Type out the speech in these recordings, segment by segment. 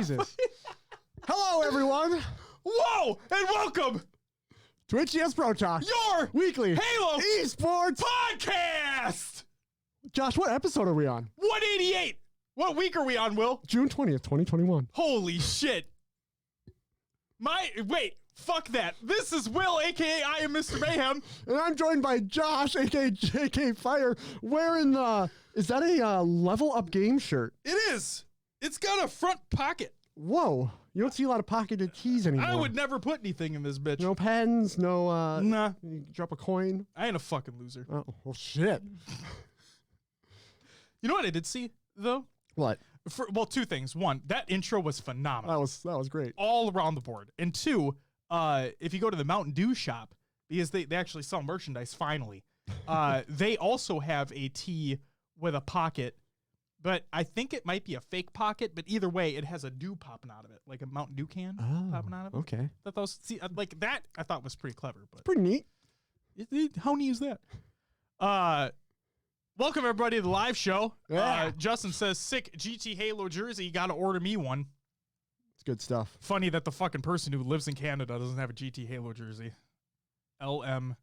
Jesus. Hello, everyone. Whoa, and welcome to HCS Pro Talk, your weekly Halo esports podcast. Josh, what episode are we on? 188. What week are we on, Will? June 20th, 2021. Holy shit. Wait, fuck that. This is Will, a.k.a. I am Mr. Mayhem. And I'm joined by Josh, a.k.a. JK Fire, wearing the, is that a level up game shirt? It is. It's got a front pocket. Whoa. You don't see a lot of pocketed keys anymore. I would never put anything in this bitch. No pens, no, Nah. You drop a coin. I ain't a fucking loser. Oh, well, shit. You know what I did see, though? What? Well, two things. One, that intro was phenomenal. That was great. All around the board. And two, if you go to the Mountain Dew shop, because they actually sell merchandise finally, they also have a tee with a pocket, but I think it might be a fake pocket, but either way, it has a dew popping out of it, like a Mountain Dew can popping out of it. Okay. Like that, I thought was pretty clever. But Pretty neat. How neat is that? Welcome, everybody, to the live show. Yeah. Justin says, sick GT Halo jersey. You got to order me one. It's good stuff. Funny that the fucking person who lives in Canada doesn't have a GT Halo jersey. LMAO.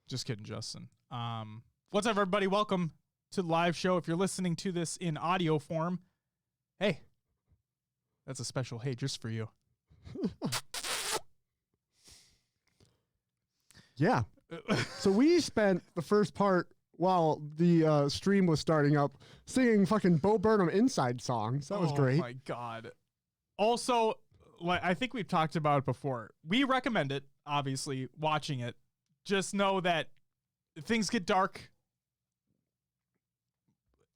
Just kidding, Justin. What's up, everybody? Welcome to the live show. If you're listening to this in audio form, hey, that's a special hey just for you. Yeah. So we spent the first part while the stream was starting up singing fucking Bo Burnham Inside songs. That was great. Oh, my God. Also, like I think we've talked about it before. We recommend it, obviously, watching it. Just know that if things get dark,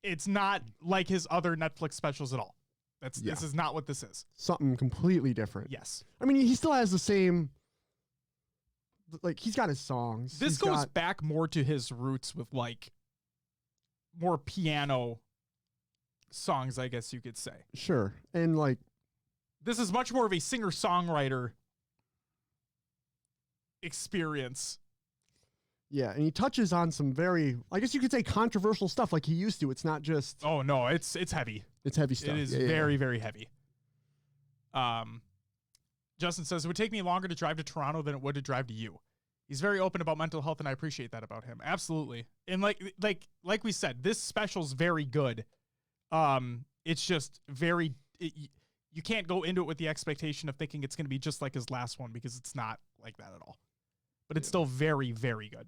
it's not like his other Netflix specials at all. This is not what this is. Something completely different. Yes. I mean, he still has the same, like, he's got his songs. This goes back more to his roots with, like, more piano songs, I guess you could say. Sure. And, like, this is much more of a singer-songwriter experience. Yeah, and he touches on some very, I guess you could say, controversial stuff like he used to. It's not just... Oh, no, it's heavy. It's heavy stuff. It is very, very heavy. Justin says, it would take me longer to drive to Toronto than it would to drive to you. He's very open about mental health, and I appreciate that about him. Absolutely. And like we said, this special's very good. It's just very... you can't go into it with the expectation of thinking it's going to be just like his last one, because it's not like that at all. But it's still very, very good.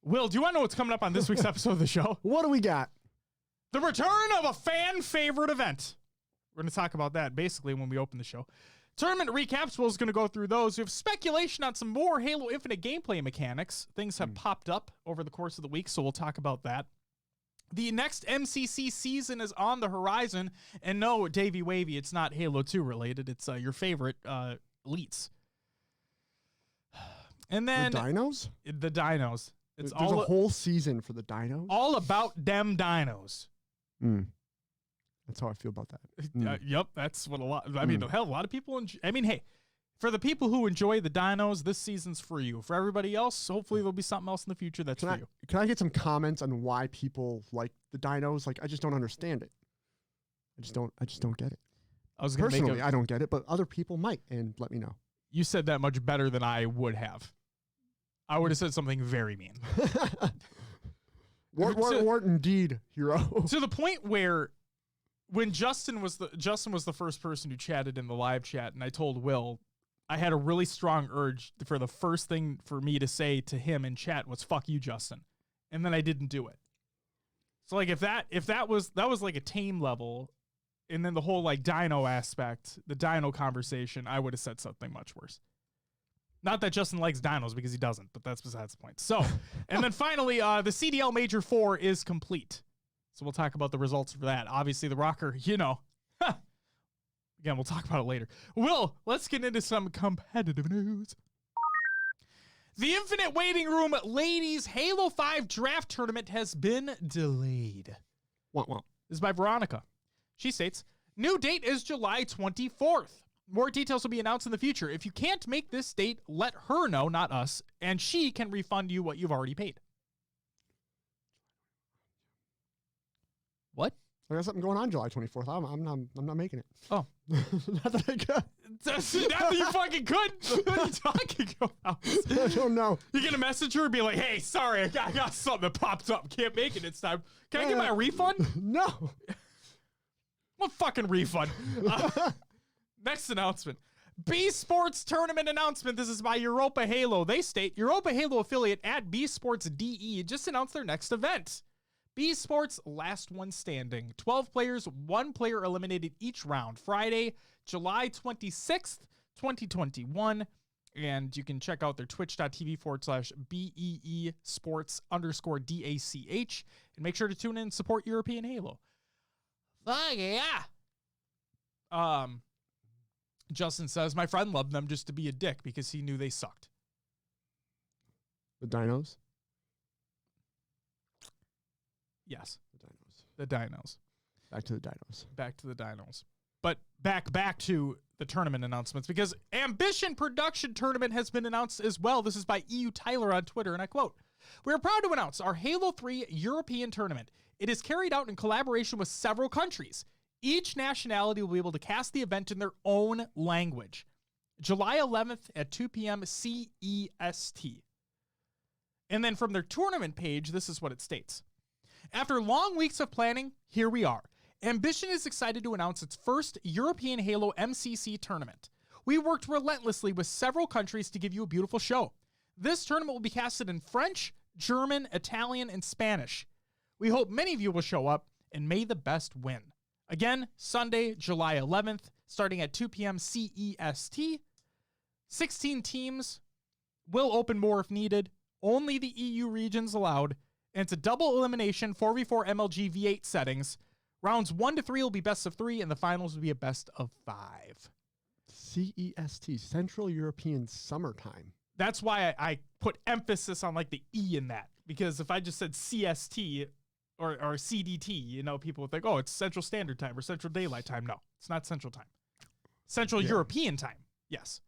Will, do you want to know what's coming up on this week's episode of the show? What do we got? The return of a fan favorite event. We're going to talk about that basically when we open the show. Tournament recaps, Will's going to go through those. We have speculation on some more Halo Infinite gameplay mechanics. Things have popped up over the course of the week, so we'll talk about that. The next MCC season is on the horizon. And no, Davey Wavy, it's not Halo 2 related. It's your favorite elites. And then... The dinos? The dinos. There's a whole season for the dinos? All about them dinos. That's how I feel about that. Yep, that's what a lot... I mean, hell, a lot of people... hey, for the people who enjoy the dinos, this season's for you. For everybody else, hopefully there'll be something else in the future that's for you. Can I get some comments on why people like the dinos? Like, I just don't understand it. I just don't get it. Personally, I don't get it, but other people might, and let me know. You said that much better than I would have. I would have said something very mean. Wart indeed, hero. To the point where when Justin was the first person who chatted in the live chat, and I told Will, I had a really strong urge for the first thing for me to say to him in chat was "fuck you, Justin," and then I didn't do it. So like if that was like a tame level, and then the whole like dino aspect, the dino conversation, I would have said something much worse. Not that Justin likes dinos, because he doesn't, but that's besides the point. So, and then finally, the CDL Major 4 is complete. So we'll talk about the results for that. Obviously, the rocker, again, we'll talk about it later. Will, let's get into some competitive news. The Infinite Waiting Room Ladies Halo 5 Draft Tournament has been delayed. This is by Veronica. She states, new date is July 24th. More details will be announced in the future. If you can't make this date, let her know, not us, and she can refund you what you've already paid. What? I got something going on July 24th. I'm not making it. Oh. Not that I could. Not that you fucking could. What are you talking about? I don't know. You're going to message her and be like, hey, sorry, I got something that popped up. Can't make it this time. Can I get my refund? No. What fucking refund? Next announcement. B Sports tournament announcement. This is by Europa Halo. They state Europa Halo affiliate at B Sports DE just announced their next event. B Sports last one standing. 12 players, 1 player eliminated each round. Friday, July 26th, 2021. And you can check out their twitch.tv/BEE sports_DACH. And make sure to tune in and support European Halo. Fuck yeah. Justin says, my friend loved them just to be a dick because he knew they sucked. The Dinos? Yes. The Dinos. The Dinos. Back to the Dinos. Back to the Dinos. But back to the tournament announcements, because Ambition Production Tournament has been announced as well. This is by EU Tyler on Twitter, and I quote, we are proud to announce our Halo 3 European Tournament. It is carried out in collaboration with several countries. Each nationality will be able to cast the event in their own language. July 11th at 2 p.m. CEST. And then from their tournament page, this is what it states. After long weeks of planning, here we are. Ambition is excited to announce its first European Halo MCC tournament. We worked relentlessly with several countries to give you a beautiful show. This tournament will be casted in French, German, Italian, and Spanish. We hope many of you will show up, and may the best win. Again, Sunday, July 11th, starting at 2 p.m. CEST. 16 teams will open more if needed. Only the EU regions allowed. And it's a double elimination 4v4 MLG V8 settings. Rounds 1 to 3 will be best of 3, and the finals will be a best of 5. CEST, Central European Summertime. That's why I put emphasis on like the E in that, because if I just said CST or CDT, you know, people would think, oh, it's Central Standard Time or Central Daylight Time. No, it's not Central Time. Central European Time. Yes.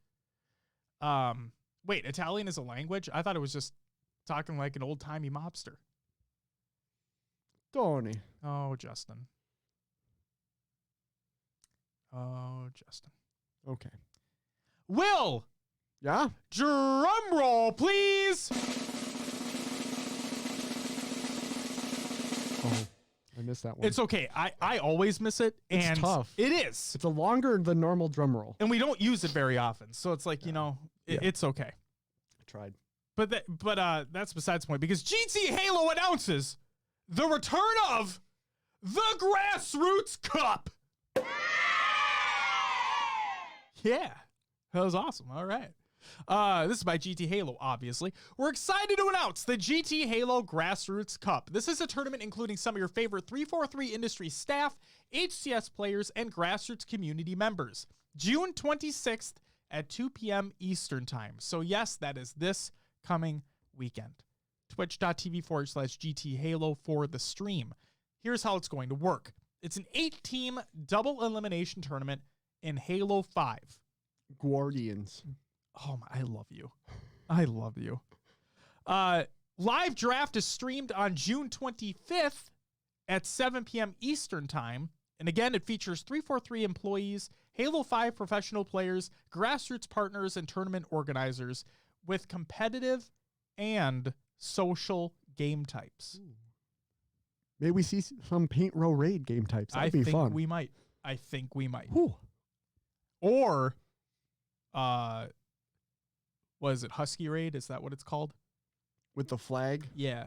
Wait, Italian is a language? I thought it was just talking like an old-timey mobster. Tony. Oh, Justin. Oh, Justin. Okay. Will. Yeah? Drum roll, please. Oh, I missed that one. It's okay. I always miss it. And it's tough. It is. It's a longer than normal drum roll. And we don't use it very often. So it's like, you know, it's okay. I tried. But that's besides the point, because GT Halo announces the return of the Grassroots Cup. Yeah, that was awesome. All right. This is by GT Halo, obviously. We're excited to announce the GT Halo Grassroots Cup. This is a tournament including some of your favorite 343 industry staff, HCS players, and Grassroots community members. June 26th at 2 p.m. Eastern Time. So yes, that is this coming weekend. Twitch.tv/GT Halo for the stream. Here's how it's going to work. It's an 8-team double elimination tournament in Halo 5. Guardians. Oh my, I love you. I love you. Live draft is streamed on June 25th at 7 p.m. Eastern Time. And again, it features 343 employees, Halo 5 professional players, Grassroots partners, and tournament organizers with competitive and social game types. Ooh. Maybe we see some Paint Row Raid game types. That'd be fun. I think we might. Ooh. Or, what is it? Husky Raid? Is that what it's called? With the flag? Yeah.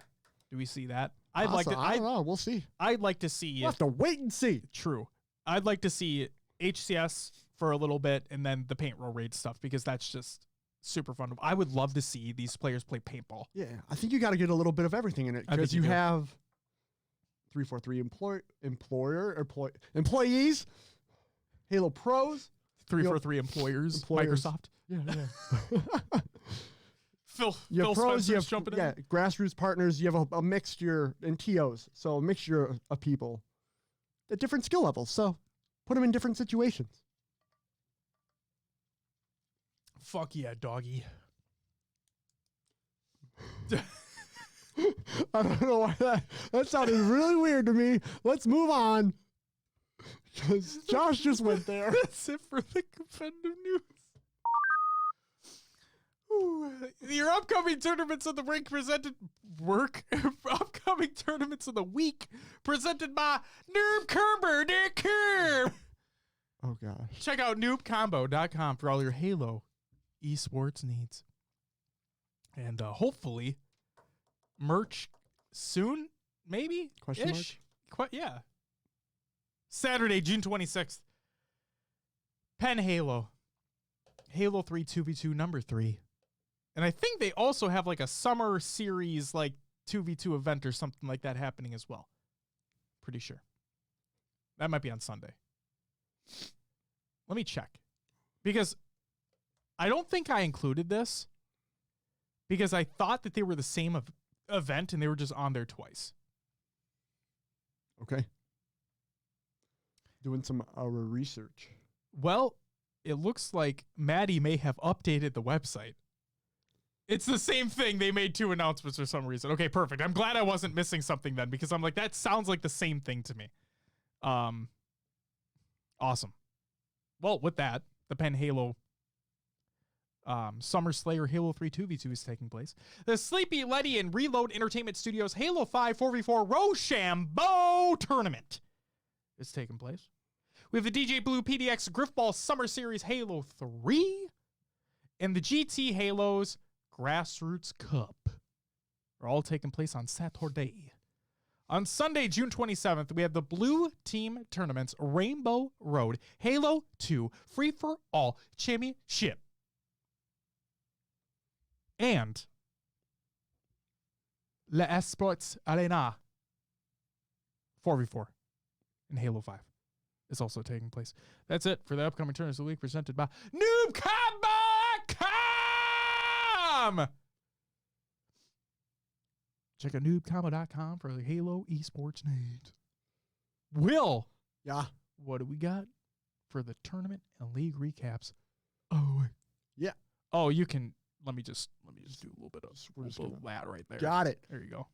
Do we see that? I don't know. We'll see. I'd like to see. We'll have to wait and see. True. I'd like to see HCS for a little bit and then the Paint Row Raid stuff, because that's just super fun. I would love to see these players play paintball. Yeah. I think you got to get a little bit of everything in it, because you have 343 employees, Halo pros, 343 employers, Microsoft. Yeah. Phil pros, Spencer's jumping in. Yeah, Grassroots partners. You have a mixture in TOs, so a mixture of people at different skill levels. So put them in different situations. Fuck yeah, doggy. I don't know why that sounded really weird to me. Let's move on. Because Josh just went there. That's it for the competitive news. Ooh, your upcoming tournaments of the week upcoming tournaments of the week presented by NoobCombo.com. Oh gosh. Check out NoobCombo.com for all your Halo esports needs. And hopefully merch soon, maybe? Question mark? Yeah. Saturday, June 26th. Pen Halo. Halo 3 2v2 number 3. And I think they also have like a summer series like 2v2 event or something like that happening as well. Pretty sure. That might be on Sunday. Let me check. Because I don't think I included this. Because I thought that they were the same event and they were just on there twice. Okay. Doing some research. Well, it looks like Maddie may have updated the website. It's the same thing. They made 2 announcements for some reason. Okay, perfect. I'm glad I wasn't missing something then because I'm like, that sounds like the same thing to me. Awesome. Well, with that, the Pen Halo Summer Slayer Halo 3 2v2 is taking place. The Sleepy Letty and Reload Entertainment Studios Halo 5 4v4 Rochambeau Tournament is taking place. We have the DJ Blue PDX Griffball Summer Series Halo 3 and the GT Halos Grassroots Cup are all taking place on Saturday. On Sunday, June 27th, we have the Blue Team Tournaments Rainbow Road Halo 2 Free for All Championship. And Le Esports Arena 4v4 in Halo 5 is also taking place. That's it for the upcoming tournaments of the week presented by NoobCombo.com. Check out NoobCombo.com for the Halo esports needs. Will. Yeah. What do we got for the tournament and league recaps? Oh, yeah. Oh, you can. Let me just do a little bit of that right there. Got it. There you go.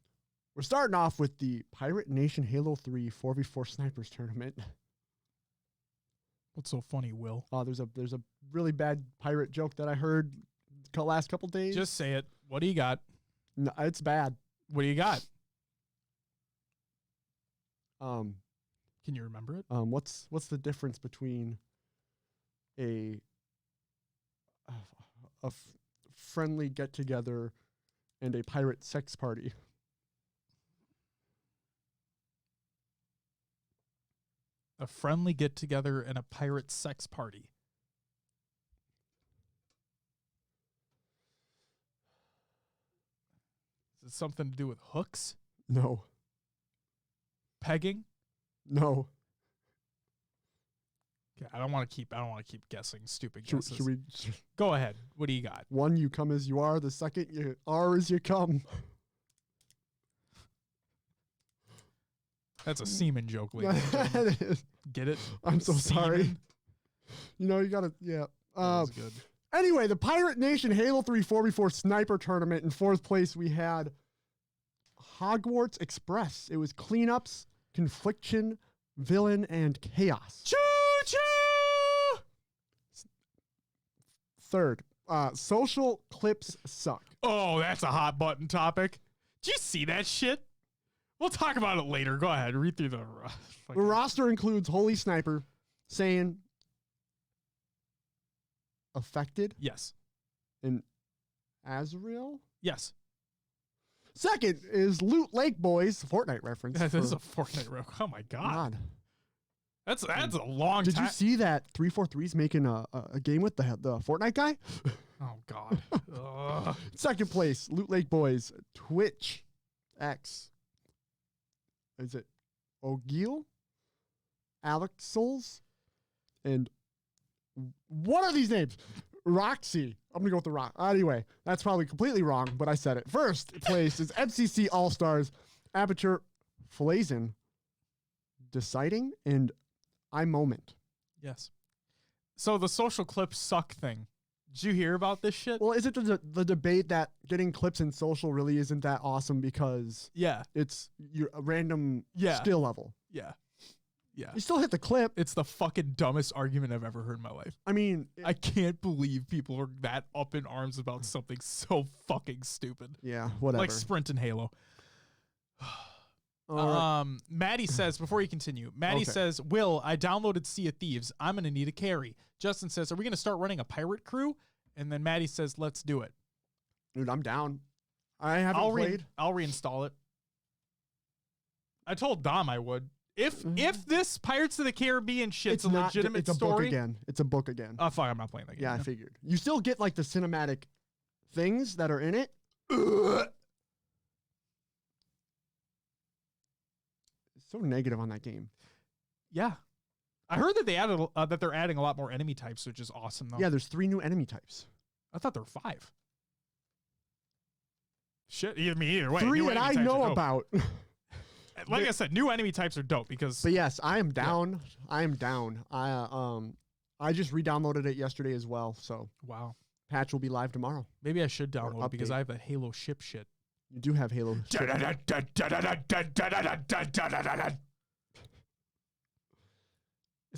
We're starting off with the Pirate Nation Halo 3 4v4 Snipers Tournament. What's so funny, Will? There's a really bad pirate joke that I heard the last couple days. Just say it. What do you got? No, it's bad. What do you got? Can you remember it? What's the difference between a friendly get-together and a pirate sex party? A friendly get-together and a pirate sex party. Is it something to do with hooks? No. Pegging? No. Okay, I don't want to keep guessing stupid guesses. Should we go ahead? What do you got? One, you come as you are. The second, you are as you come. That's a semen joke, lady. Get it? I'm so sorry. You know, you gotta, yeah. That was good. Anyway, the Pirate Nation Halo 3 4v4 Sniper Tournament. In 4th place, we had Hogwarts Express. It was Cleanups, Confliction, Villain, and Chaos. Choo-choo! 3rd, Social Clips Suck. Oh, that's a hot button topic. Did you see that shit? We'll talk about it later. Go ahead. Read through the roster includes Holy Sniper, Saiyan, Affected. Yes. And Azrael. Yes. 2nd is Loot Lake Boys, Fortnite reference. That is a Fortnite reference. Oh my god. That's a long time. Did time. you see that 343's making a game with the Fortnite guy? Oh god. 2nd place, Loot Lake Boys, Twitch X. Is it O'Giel, Alex Souls, and what are these names? Roxy. I'm going to go with the Rock. Anyway, that's probably completely wrong, but I said it. 1st place is MCC All-Stars, Aperture Flazin, Deciding, and iMoment. Yes. So the Social Clips Suck thing. Did you hear about this shit? Well, is it the debate that getting clips in social really isn't that awesome because it's your a random skill level? Yeah. You still hit the clip. It's the fucking dumbest argument I've ever heard in my life. I mean, I can't believe people are that up in arms about something so fucking stupid. Yeah, whatever. Like Sprint and Halo. Maddie says, before you continue, Maddie says, Will, I downloaded Sea of Thieves. I'm going to need a carry. Justin says, are we going to start running a pirate crew? And then Maddie says, let's do it. Dude, I'm down. I haven't played. I'll reinstall it. I told Dom I would. If this Pirates of the Caribbean shit's a legitimate story. It's a book again. Oh, fuck, I'm not playing that game. Yeah, I figured. You still get like the cinematic things that are in it. So negative on that game. Yeah. I heard that they added that they're adding a lot more enemy types, which is awesome though. Yeah, there's 3 new enemy types. I thought there were 5. Shit, either way. 3 that I know about. Like I said, new enemy types are dope because. But yes, I am down. Yeah. I am down. I just re-downloaded it yesterday as well. So wow, patch will be live tomorrow. Maybe I should download it because I have the Halo ship shit. You do have Halo. It's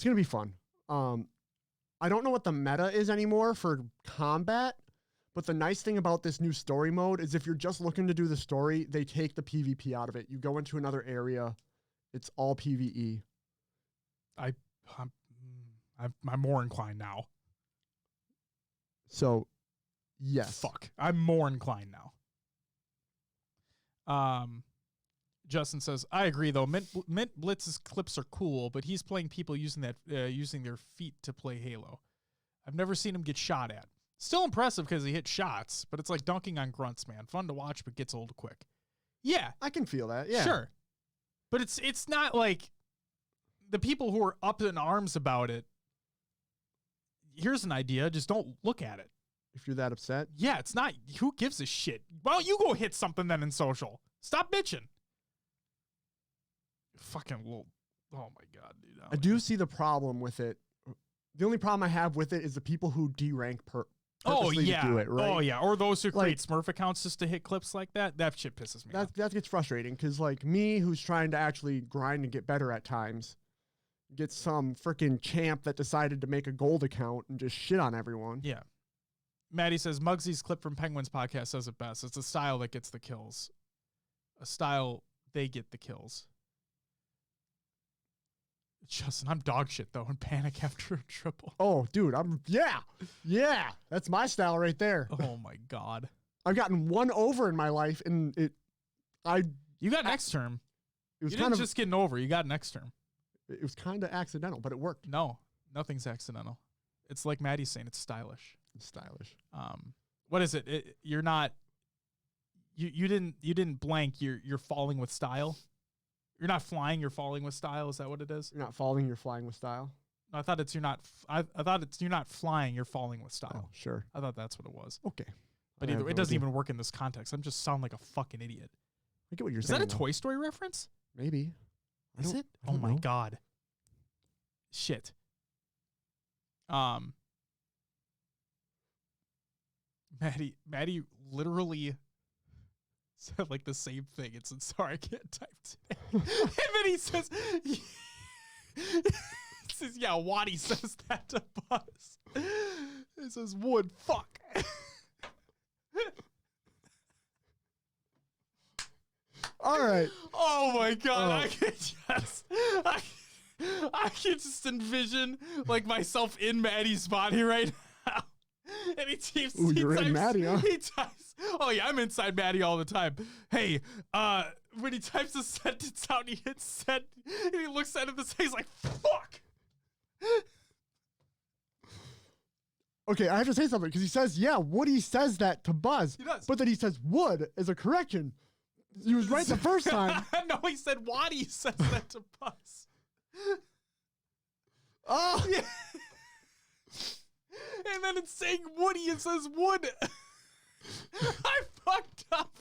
gonna be fun. I don't know what the meta is anymore for combat. But the nice thing about this new story mode is if you're just looking to do the story, they take the PvP out of it. You go into another area. It's all PvE. I'm more inclined now. So, yes. Fuck. I'm more inclined now. Justin says, I agree though. Mint Blitz's clips are cool, but he's playing people using their feet to play Halo. I've never seen him get shot at. Still impressive because he hit shots, but it's like dunking on grunts, man. Fun to watch, but gets old quick. Yeah. I can feel that, yeah. Sure. But it's not like the people who are up in arms about it, here's an idea, just don't look at it. If you're that upset? Yeah, it's not, who gives a shit? Why don't you go hit something then in social? Stop bitching. Fucking little, oh my God, dude. I do see the problem with it. The only problem I have with it is the people who derank purposely to do it, right? Oh, yeah. Or those who create Smurf accounts just to hit clips like that. That shit pisses me off. That gets frustrating because, like, me, who's trying to actually grind and get better at times, gets some freaking champ that decided to make a gold account and just shit on everyone. Yeah. Maddie says, Muggsy's clip from Penguins podcast says it best. It's a style that gets the kills. A style, they get the kills. Justin, I'm dog shit, though, and panic after a triple. Oh, dude, yeah. That's my style right there. Oh, my God. I've gotten 1 over in my life, and You got next term. It was you didn't just getting over. You got next term. It was kind of accidental, but it worked. No, nothing's accidental. It's like Maddie's saying, it's stylish. It's stylish. What is it? You're not. You didn't blank. You're falling with style. You're not flying, you're falling with style. Is that what it is? You're not falling, you're flying with style. No, I thought it's you're not. I thought it's you're not flying, you're falling with style. Oh, sure. I thought that's what it was. Okay. But either it doesn't even work in this context. I'm just sound like a fucking idiot. I get what you're saying. Is that a Toy Story reference? Maybe. Is it? Oh my God. Shit. Maddie literally said like the same thing. It's sorry, I can't type today. And then he says, yeah, Waddy says that to Buzz. It says wood, fuck. All right. Oh my God. I can just envision like myself in Maddie's body right now. And he types. Ooh, you're in Maddie, huh? He types. Oh yeah, I'm inside Maddie all the time. Hey, when he types a sentence out, he hits send, and he looks at it and he's like, "Fuck." Okay, I have to say something because he says, "Yeah, Woody says that to Buzz," he does. But then he says "would" as a correction. He was right the first time. No, he said Waddy says that to Buzz. Oh yeah. And then it's saying Woody, it says wood. I fucked up.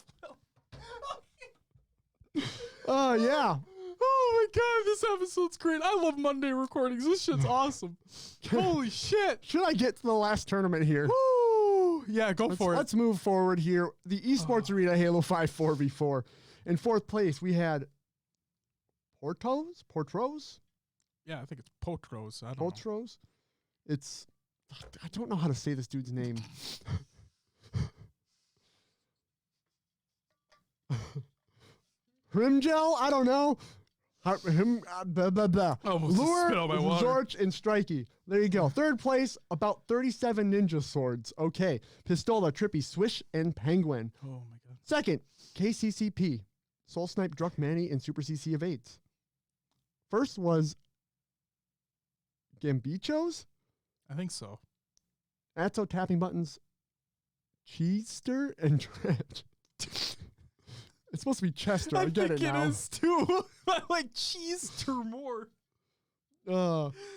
Oh, yeah. Oh, my God. This episode's great. I love Monday recordings. This shit's awesome. Holy shit. Should I get to the last tournament here? Woo. Yeah, go for it. Let's move forward here. The Esports Arena Halo 5 4v4. In fourth place, we had Portros? Yeah, I think it's Potros. I don't know. Potros? I don't know how to say this dude's name. Hrimgel? I don't know. Almost Lure, spit out my water. Zorch, and Strikey. There you go. Third place, about 37 ninja swords. Okay. Pistola, Trippy, Swish, and Penguin. Oh my god. Second, KCCP. Soul Snipe, Druck, Manny, and Super CC of 8s. First was Gambichos. I think so. Atto, Tapping Buttons, Cheester, and Trench. It's supposed to be Chester. I get it now. It is too. I like Cheester more.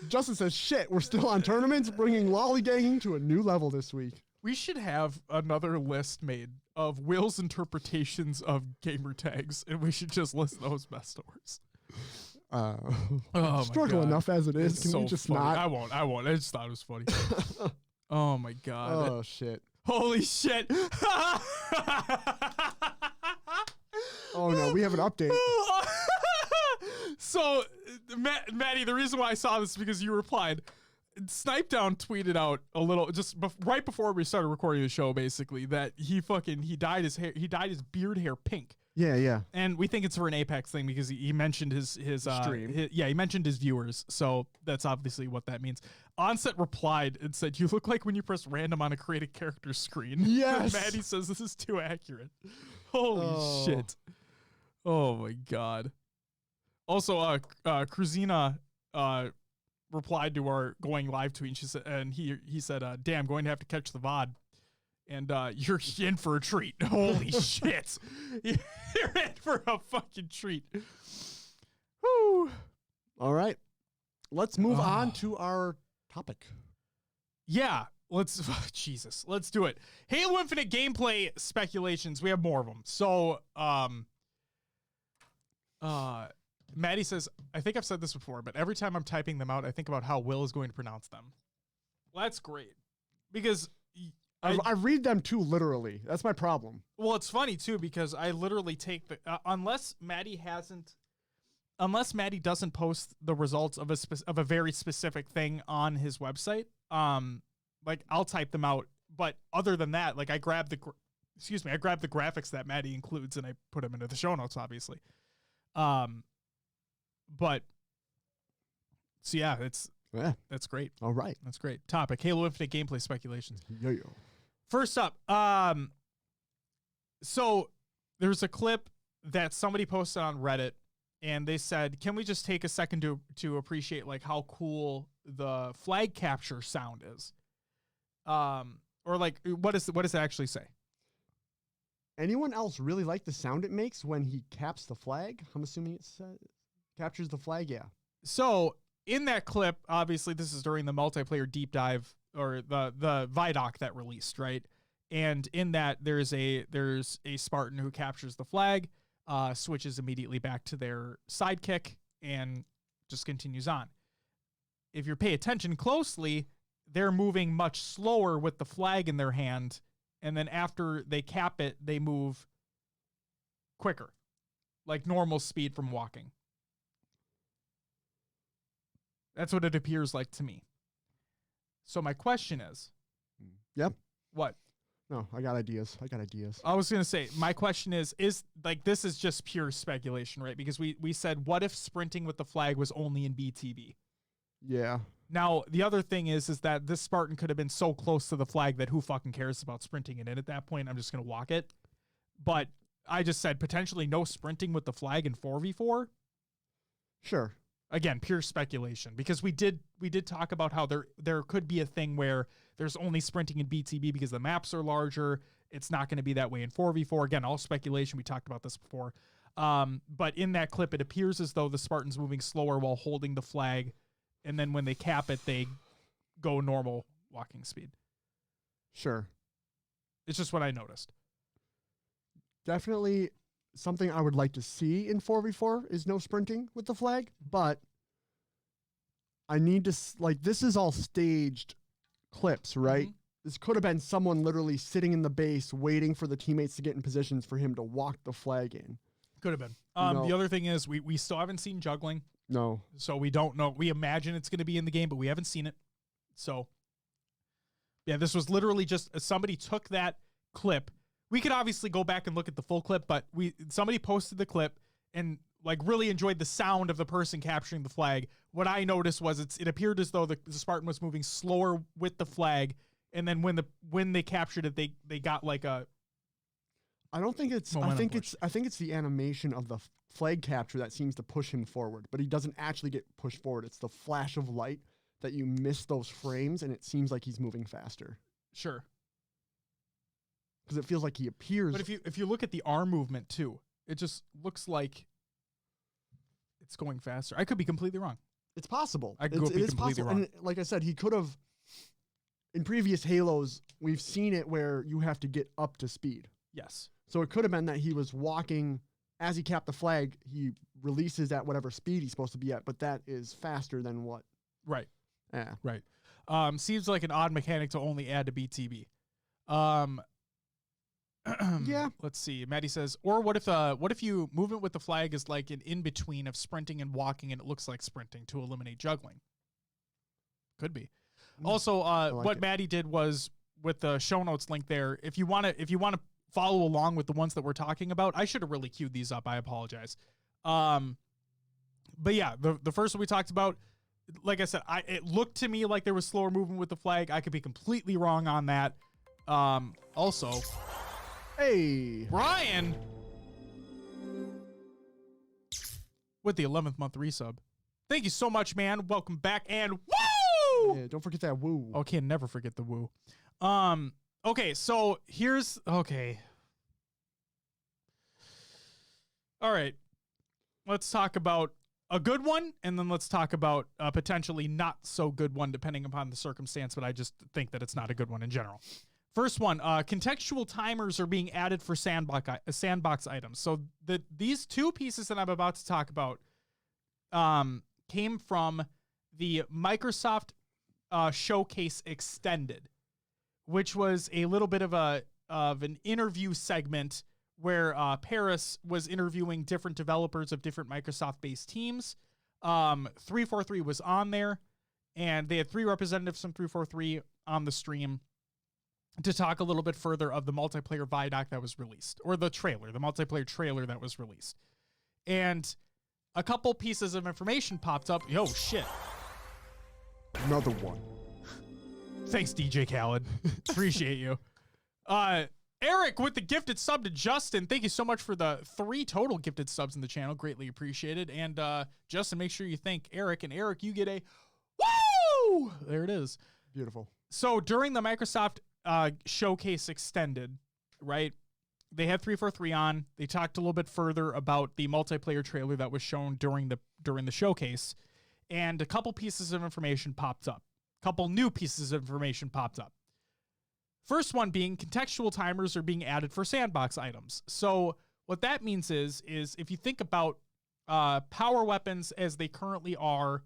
Justin says, shit, we're still on tournaments, bringing lollygagging to a new level this week. We should have another list made of Will's interpretations of gamer tags, and we should just list those best or worst. Struggle enough as it is. It's Can so we just funny. not? I won't. I just thought it was funny. Oh my god. Oh, shit. Holy shit. Oh, no. We have an update. So, Maddie, the reason why I saw this is because you replied. Snipedown tweeted out a little right before we started recording the show, basically, that he dyed his beard hair pink. Yeah. And we think it's for an Apex thing because he mentioned his stream. He mentioned his viewers, so that's obviously what that means. Onset replied and said, "You look like when you press random on a created character screen." Yes. Maddie says this is too accurate. Holy shit. Oh my god. Also, Cruzina replied to our going live tweet. And she said, and he said, "Damn, going to have to catch the VOD." And you're in for a treat. Holy shit. You're in for a fucking treat. Whew. All right. Let's move on to our topic. Yeah. Let's do it. Halo Infinite gameplay speculations. We have more of them. So, Maddie says, I think I've said this before, but every time I'm typing them out, I think about how Will is going to pronounce them. Well, that's great. Because I read them too literally. That's my problem. Well, it's funny too because I literally take the unless Maddie doesn't post the results of a very specific thing on his website, like I'll type them out. But other than that, like I grab the graphics that Maddie includes and I put them into the show notes, obviously. But so yeah, that's great. All right, that's great. Topic: Halo Infinite gameplay speculations. Yo. First up, so there's a clip that somebody posted on Reddit, and they said, "Can we just take a second to appreciate like how cool the flag capture sound is?" Or like, what does it actually say? Anyone else really like the sound it makes when he caps the flag? I'm assuming it captures the flag. Yeah. So in that clip, obviously this is during the multiplayer deep dive or the ViDoc that released, right? And in that there's a Spartan who captures the flag, switches immediately back to their sidekick and just continues on. If you pay attention closely, they're moving much slower with the flag in their hand, and then after they cap it, they move quicker, like normal speed from walking. That's what it appears like to me. So my question is... Yep. What? No, I got ideas. I was going to say, my question is like, this is just pure speculation, right? Because we said, what if sprinting with the flag was only in BTB? Yeah. Now, the other thing is that this Spartan could have been so close to the flag that who fucking cares about sprinting it in at that point? I'm just going to walk it. But I just said potentially no sprinting with the flag in 4v4. Sure. Again, pure speculation, because we did talk about how there could be a thing where there's only sprinting in BTB because the maps are larger. It's not going to be that way in 4v4. Again, all speculation. We talked about this before. But in that clip, it appears as though the Spartan's moving slower while holding the flag. And then when they cap it, they go normal walking speed. Sure. It's just what I noticed. Definitely something I would like to see in 4v4 is no sprinting with the flag, but I need to, like, this is all staged clips, right? Mm-hmm. this could have been someone literally sitting in the base waiting for the teammates to get in positions for him to walk the flag in. Could have been. know- The other thing is we still haven't seen juggling, No. so we don't know. We imagine it's going to be in the game, but we haven't seen it. So, yeah, this was literally just somebody took that clip. We could obviously go back and look at the full clip, but somebody posted the clip and like really enjoyed the sound of the person capturing the flag. What I noticed was it appeared as though the Spartan was moving slower with the flag, and then when they captured it, they got like a. I don't think it's. I think it's the animation of the flag capture that seems to push him forward, but he doesn't actually get pushed forward. It's the flash of light that you miss those frames, and it seems like he's moving faster. Sure. Because it feels like he appears. But if you look at the arm movement too, it just looks like it's going faster. I could be completely wrong. It's possible. I could be completely wrong. And like I said, he could have. In previous Halos, we've seen it where you have to get up to speed. Yes. So it could have been that he was walking as he capped the flag. He releases at whatever speed he's supposed to be at, but that is faster than what. Right. Yeah. Right. Seems like an odd mechanic to only add to BTB. Yeah. Let's see. Maddie says, or what if you movement with the flag is like an in between of sprinting and walking, and it looks like sprinting to eliminate juggling. Could be. Also, what Maddie did was with the show notes link there. If you want to follow along with the ones that we're talking about, I should have really queued these up. I apologize. But yeah, the first one we talked about, like I said, it looked to me like there was slower movement with the flag. I could be completely wrong on that. Also, hey, Brian with the 11th month resub. Thank you so much, man. Welcome back, and woo! Yeah, don't forget that woo. Okay, never forget the woo. Okay, so here's okay. All right. Let's talk about a good one, and then let's talk about a potentially not so good one, depending upon the circumstance, but I just think that it's not a good one in general. First one, contextual timers are being added for sandbox items. So these two pieces that I'm about to talk about came from the Microsoft Showcase Extended, which was a little bit of an interview segment where Paris was interviewing different developers of different Microsoft-based teams. 343 was on there, and they had 3 representatives from 343 on the stream to talk a little bit further of the multiplayer ViDoc that was released, or the multiplayer trailer that was released. And a couple pieces of information popped up. Yo, shit. Another one. Thanks, DJ Khaled. Appreciate you. Eric with the gifted sub to Justin. Thank you so much for the 3 total gifted subs in the channel. Greatly appreciated. And Justin, make sure you thank Eric. And Eric, you get a woo! There it is. Beautiful. So during the Microsoft Showcase Extended, right, they had 343 on. They talked a little bit further about the multiplayer trailer that was shown during the showcase. And a couple pieces of information popped up. Couple new pieces of information popped up. First one being contextual timers are being added for sandbox items. So what that means is if you think about power weapons as they currently are,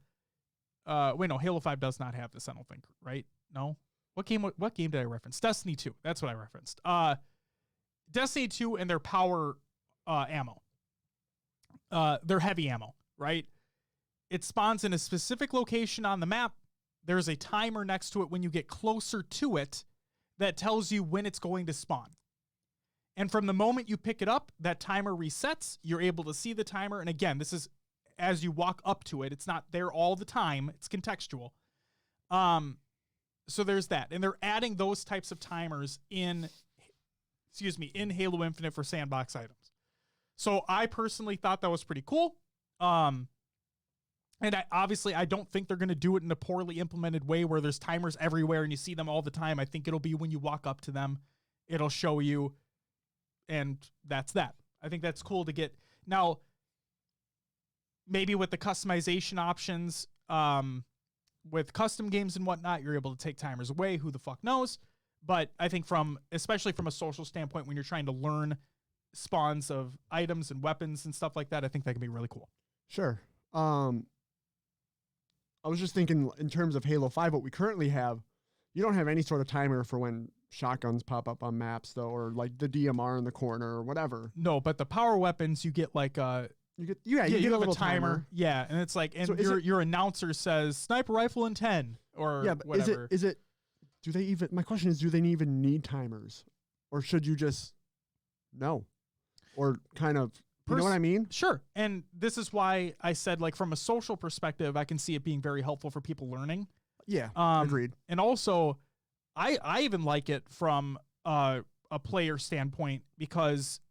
Halo 5 does not have this, I don't think, right? No? What game did I reference? Destiny 2. That's what I referenced. Destiny 2 and their power ammo. Their heavy ammo, right? It spawns in a specific location on the map. There's a timer next to it when you get closer to it that tells you when it's going to spawn. And from the moment you pick it up, that timer resets. You're able to see the timer. And again, this is as you walk up to it. It's not there all the time. It's contextual. So there's that. And they're adding those types of timers in Halo Infinite for sandbox items. So I personally thought that was pretty cool. And I don't think they're going to do it in a poorly implemented way where there's timers everywhere and you see them all the time. I think it'll be when you walk up to them, it'll show you, and that's that. I think that's cool to get. Now, maybe with the customization options, with custom games and whatnot, you're able to take timers away. Who the fuck knows? But I think especially from a social standpoint, when you're trying to learn spawns of items and weapons and stuff like that, I think that can be really cool. Sure. I was just thinking in terms of Halo 5, what we currently have, You don't have any sort of timer for when shotguns pop up on maps, though, or like the DMR in the corner or whatever. No, but the power weapons, you get like You get a have little timer. Yeah, and it's like, and So your announcer says sniper rifle in 10 or Yeah, but whatever. is it? Do they even? My question is, do they even need timers, or should you just no, or kind of? You know what I mean? Sure. And this is why I said, like, from a social perspective, I can see it being very helpful for people learning. Yeah, agreed. And also, I even like it from a player standpoint because,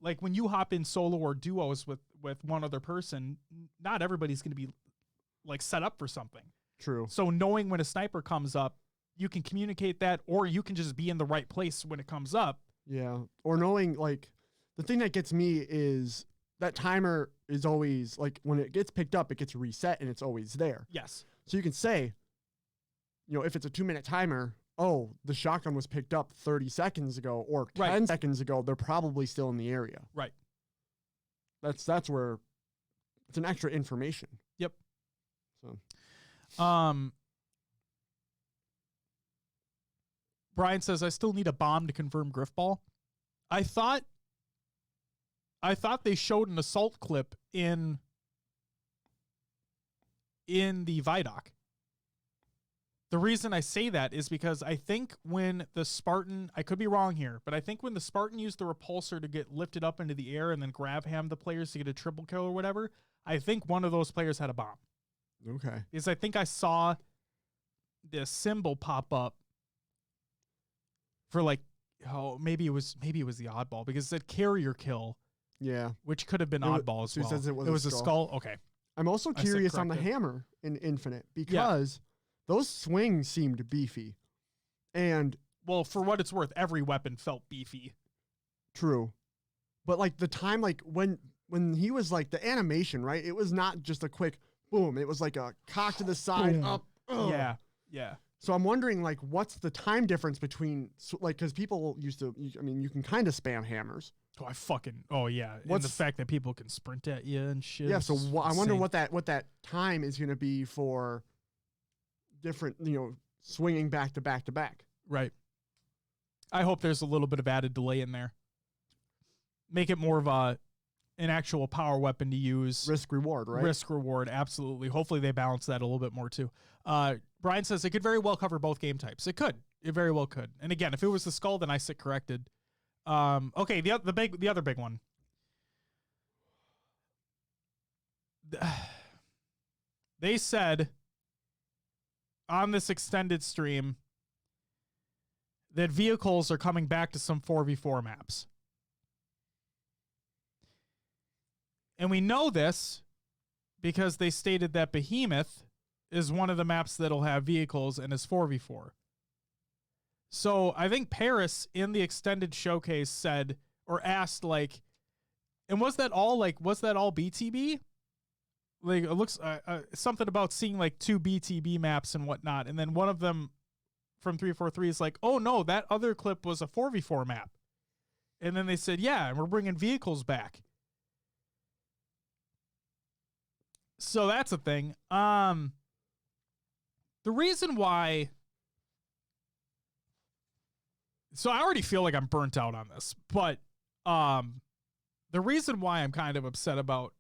like when you hop in solo or duos with one other person, not everybody's going to be like set up for something. True. So knowing when a sniper comes up, you can communicate that, or you can just be in the right place when it comes up. Yeah. Or knowing, like, the thing that gets me is that timer is always, like, when it gets picked up, it gets reset and it's always there. Yes. So you can say, if it's a 2-minute timer, oh, the shotgun was picked up 30 seconds ago or 10 seconds ago, they're probably still in the area. Right. That's where it's an extra information. Yep. So. Brian says, I still need a bomb to confirm Griffball. I thought they showed an assault clip in the ViDoc. The reason I say that is because I think when the Spartan, I could be wrong here, but I think when the Spartan used the repulsor to get lifted up into the air and then grab ham the players to get a triple kill or whatever, I think one of those players had a bomb. Okay. Because I think I saw this symbol pop up for like, maybe it was the oddball because it said carrier kill. Yeah. Which could have been oddball as well. Says it was a skull. Okay. I'm also curious on the hammer in Infinite because those swings seemed beefy. And well, for what it's worth, every weapon felt beefy. True. But like the time, like when he was like the animation, right? It was not just a quick boom. It was like a cock to the side, boom. Up. Ugh. Yeah. Yeah. So I'm wondering, like, what's the time difference between, like, because people used to, you can kind of spam hammers. Oh, yeah. And the fact that people can sprint at you and shit. Yeah, so I wonder what that time is going to be for different, swinging back to back to back. Right. I hope there's a little bit of added delay in there. Make it more of an actual power weapon to use. Risk reward, right? Risk reward, absolutely. Hopefully they balance that a little bit more too. Brian says it could very well cover both game types. It could. It very well could. And again, if it was the skull, then I sit corrected. Okay, the other big one. They said on this extended stream that vehicles are coming back to some 4v4 maps. And we know this because they stated that Behemoth is one of the maps that'll have vehicles and is 4v4. So I think Paris in the extended showcase said or asked like, and was that all BTB? Like it looks something about seeing like 2 BTB maps and whatnot. And then one of them from 343 is like, oh no, that other clip was a 4v4 map. And then they said, yeah, and we're bringing vehicles back. So that's a thing. The reason why... So I already feel like I'm burnt out on this, but the reason why I'm kind of upset about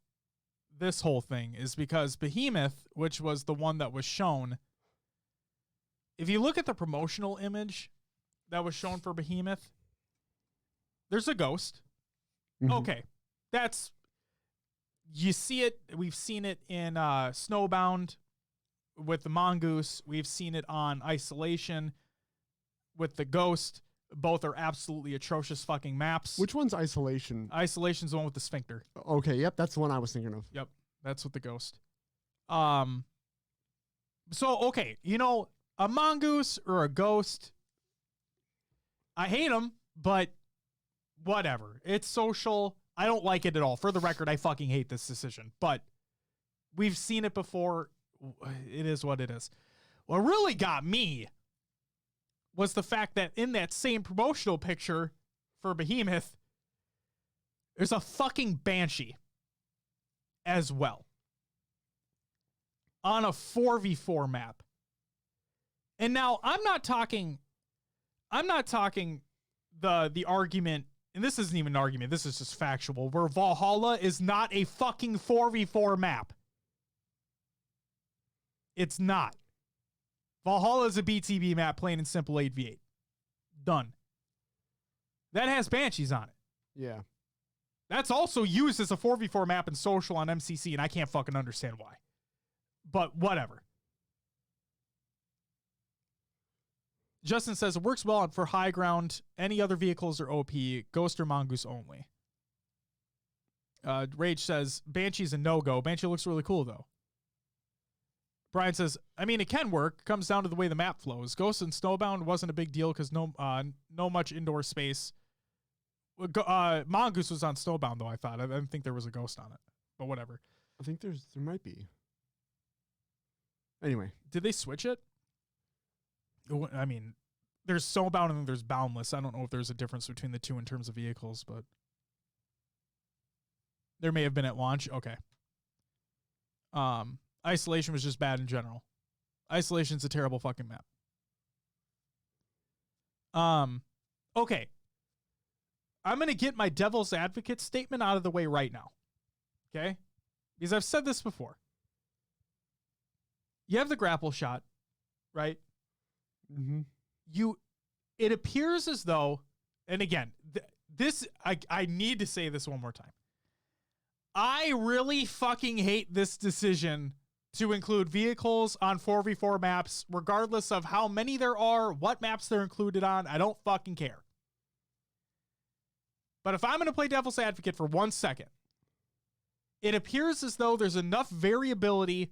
this whole thing is because Behemoth, which was the one that was shown, if you look at the promotional image that was shown for Behemoth, there's a ghost. Mm-hmm. Okay, you see it. We've seen it in Snowbound with the Mongoose. We've seen it on Isolation with the Ghost. Both are absolutely atrocious fucking maps. Which one's Isolation? Isolation's the one with the Sphincter. Okay, yep, that's the one I was thinking of. Yep, that's with the Ghost. So, okay, a Mongoose or a Ghost, I hate them, but whatever. It's social. I don't like it at all. For the record, I fucking hate this decision, but we've seen it before. It is what it is. What really got me was the fact that in that same promotional picture for Behemoth, there's a fucking Banshee as well on a 4v4 map. And now I'm not talking the argument, and this isn't even an argument, this is just factual, where Valhalla is not a fucking 4v4 map. It's not. Valhalla is a BTB map, plain and simple 8v8. Done. That has Banshees on it. Yeah. That's also used as a 4v4 map in social on MCC, and I can't fucking understand why. But whatever. Justin says it works well for high ground. Any other vehicles are OP. Ghost or Mongoose only. Rage says Banshee's a no-go. Banshee looks really cool, though. Brian says, I mean, it can work. Comes down to the way the map flows. Ghost and Snowbound wasn't a big deal because no much indoor space. Mongoose was on Snowbound, though, I thought. I didn't think there was a Ghost on it. But whatever. I think there might be. Anyway. Did they switch it? I mean, there's Snowbound and then there's Boundless. I don't know if there's a difference between the two in terms of vehicles, but there may have been at launch. Okay. Isolation was just bad in general. Isolation's a terrible fucking map. Okay. I'm going to get my devil's advocate statement out of the way right now. Okay? Because I've said this before. You have the grapple shot, right? Mm-hmm. It appears as though, and again, I need to say this one more time. I really fucking hate this decision to include vehicles on 4v4 maps, regardless of how many there are, what maps they're included on. I don't fucking care. But if I'm going to play devil's advocate for 1 second, it appears as though there's enough variability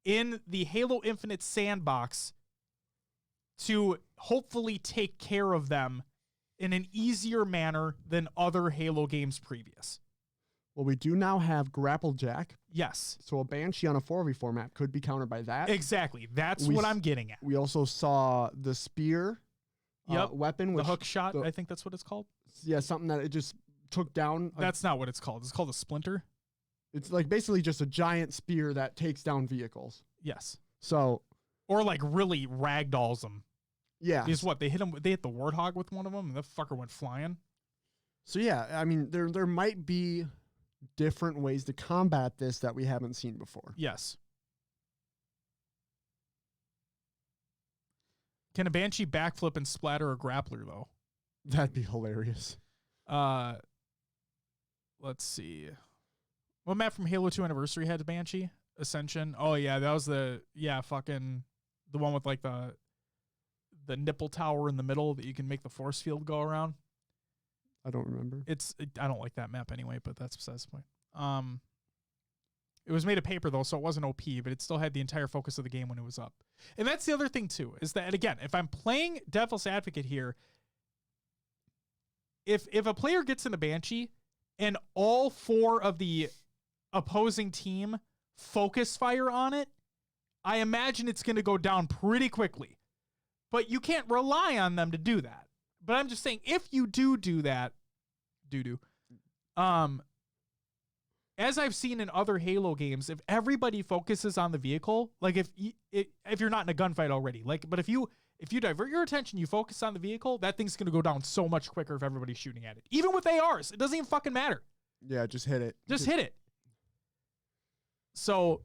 in the Halo Infinite sandbox to hopefully take care of them in an easier manner than other Halo games previous. Well, we do now have Grapple Jack. Yes. So a Banshee on a 4v4 map could be countered by that. Exactly. That's what I'm getting at. We also saw the spear weapon. The hook shot, I think that's what it's called. Yeah, something that it just took down. That's not what it's called. It's called a splinter. It's like basically just a giant spear that takes down vehicles. Yes. So. Or like really ragdolls them. Yeah. Because what, they hit the Warthog with one of them and the fucker went flying. So yeah, I mean, there might be different ways to combat this that we haven't seen before. Yes. Can a Banshee backflip and splatter a grappler, though? That'd be hilarious. Let's see. What map from Halo 2 Anniversary had a Banshee? Ascension. Oh, yeah, that was the one with like the nipple tower in the middle that you can make the force field go around. I don't remember. I don't like that map anyway, but that's besides the point. It was made of paper though, so it wasn't OP, but it still had the entire focus of the game when it was up. And that's the other thing too, is that, and again, if I'm playing devil's advocate here, if a player gets in a Banshee and all four of the opposing team focus fire on it, I imagine it's going to go down pretty quickly. But you can't rely on them to do that. But I'm just saying, if you do that, as I've seen in other Halo games, if everybody focuses on the vehicle, like if you're not in a gunfight already, but if you divert your attention, you focus on the vehicle, that thing's going to go down so much quicker if everybody's shooting at it. Even with ARs, it doesn't even fucking matter. Yeah, just hit it. Just hit it. So,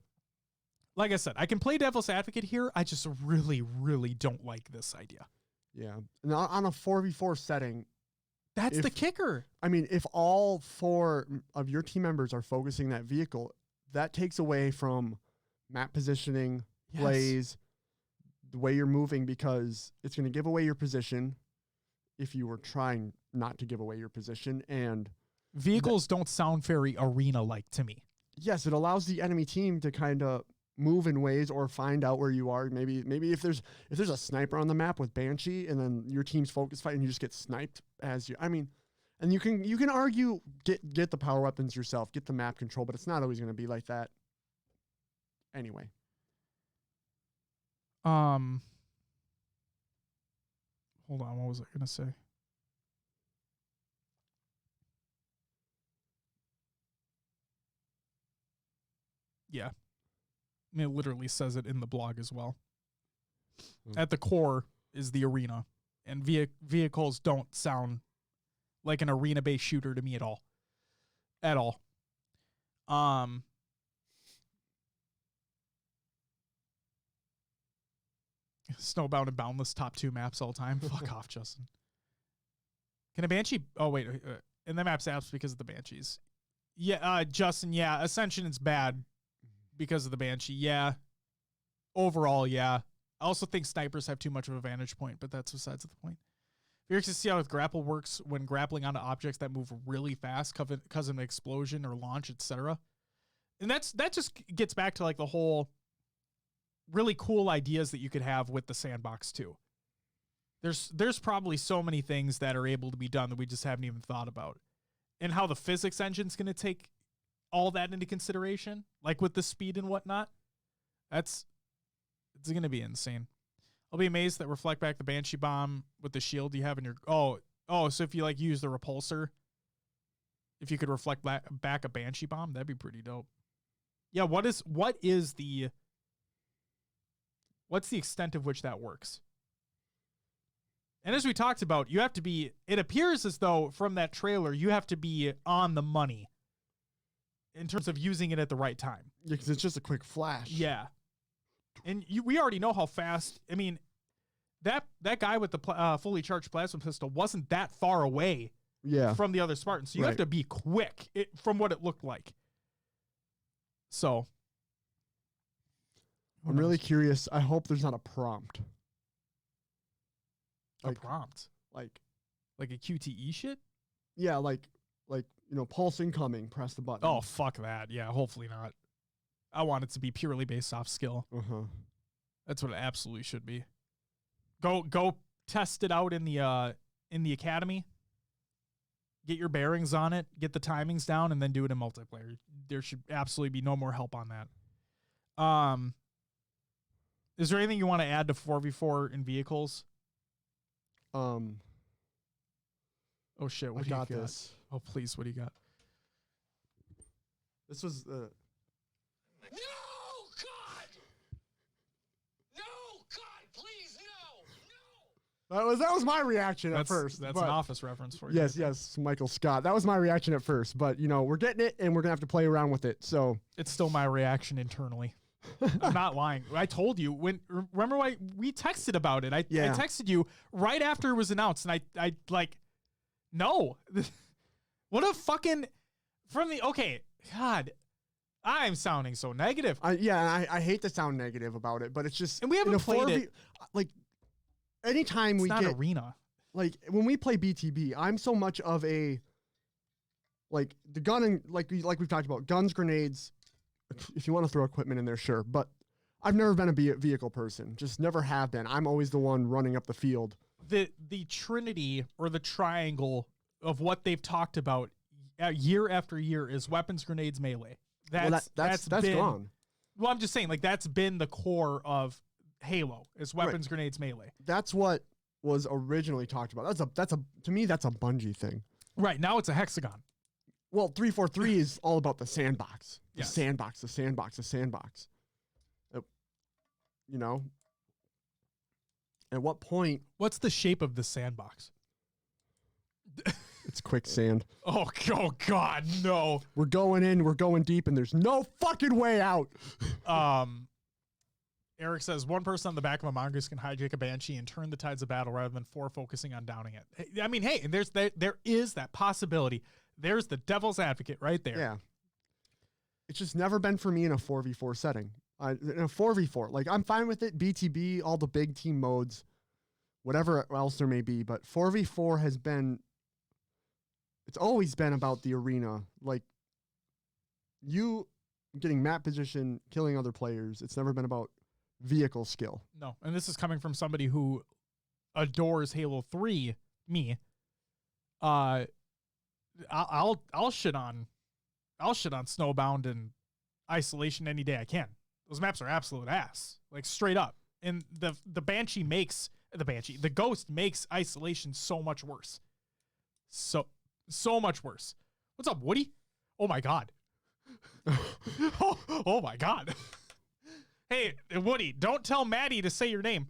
like I said, I can play devil's advocate here. I just really, really don't like this idea. Yeah. And on a 4v4 setting, that's the kicker. I mean, if all four of your team members are focusing that vehicle, that takes away from map positioning, plays, the way you're moving, because it's going to give away your position if you were trying not to give away your position. And vehicles don't sound very arena-like to me. Yes, it allows the enemy team to kind of move in ways or find out where you are. Maybe if there's a sniper on the map with Banshee and then your team's focus fight and you just get sniped as you. I mean, and you can argue get the power weapons yourself, get the map control, but it's not always going to be like that. Anyway. Hold on, what was I going to say? Yeah. I mean, it literally says it in the blog as well. at the core is the arena, and vehicles don't sound like an arena-based shooter to me at all. At all. Snowbound and Boundless top 2 maps all time. Fuck off, Justin. Can a Banshee? Oh wait, and the map's apps because of the Banshees. Yeah, Justin. Yeah, Ascension is bad because of the Banshee. Yeah, overall, yeah. I also think snipers have too much of a vantage point, but that's besides the point. Curious to see how grapple works when grappling onto objects that move really fast because of an explosion or launch, etc. And that just gets back to like the whole really cool ideas that you could have with the sandbox too. There's probably so many things that are able to be done that we just haven't even thought about. And how the physics engine's going to take all that into consideration, like with the speed and whatnot. It's going to be insane. I'll be amazed that reflect back the Banshee bomb with the shield you have in your... Oh, so if you like use the repulsor, if you could reflect back a Banshee bomb, that'd be pretty dope. Yeah, what's the extent of which that works? And as we talked about, you have to be, it appears as though from that trailer, you have to be on the money in terms of using it at the right time. Yeah, because it's just a quick flash. Yeah. And we already know how fast, I mean, that guy with the fully charged plasma pistol wasn't that far away from the other Spartans. So you have to be quick from what it looked like. So. I'm really curious. I hope there's not a prompt. A prompt? Like a QTE shit? Yeah, like pulse incoming, press the button. Oh, fuck that. Yeah, hopefully not. I want it to be purely based off skill. Uh-huh. That's what it absolutely should be. Go test it out in the academy. Get your bearings on it, get the timings down, and then do it in multiplayer. There should absolutely be no more help on that. Is there anything you want to add to 4v4 in vehicles? Oh shit! What I do you got got? this. Oh please, what do you got? This was No, God! No, God, please, no! That was my reaction at first. That's an Office reference for you. Yes, Michael Scott. That was my reaction at first, but we're getting it, and we're gonna have to play around with it. So it's still my reaction internally. I'm not lying. I told you remember why we texted about it. I texted you right after it was announced, and I like, no, what a fucking God, I'm sounding so negative. I hate to sound negative about it, but it's just, and we haven't played it. Like anytime it's we not get arena, like when we play BTB, I'm so much of a like the gun and like we've talked about guns, grenades. If you want to throw equipment in there, sure. But I've never been a vehicle person. Just never have been. I'm always the one running up the field. The trinity or the triangle of what they've talked about year after year is weapons, grenades, melee. That's gone. Well, I'm just saying, like, that's been the core of Halo is weapons, grenades, melee. That's what was originally talked about. To me, that's a Bungie thing. Right. Now it's a hexagon. Well, 343 is all about the sandbox. The Yes. sandbox. At what point? What's the shape of the sandbox? It's quicksand. Oh God, no. We're going in, we're going deep, and there's no fucking way out. Eric says one person on the back of a mongoose can hijack a banshee and turn the tides of battle rather than 4 focusing on downing it. I mean, hey, and there is that possibility. There's the devil's advocate right there. Yeah. It's just never been for me in a 4v4 setting. In a 4v4, like I'm fine with it. BTB, all the big team modes, whatever else there may be. But 4v4 it's always been about the arena. Like you getting map position, killing other players. It's never been about vehicle skill. No, and this is coming from somebody who adores Halo 3. Me. I'll shit on Snowbound and Isolation any day I can. Those maps are absolute ass, like straight up. And the Ghost makes Isolation so much worse. So much worse. What's up, Woody? Oh my God. oh my God. Hey, Woody, don't tell Maddie to say your name.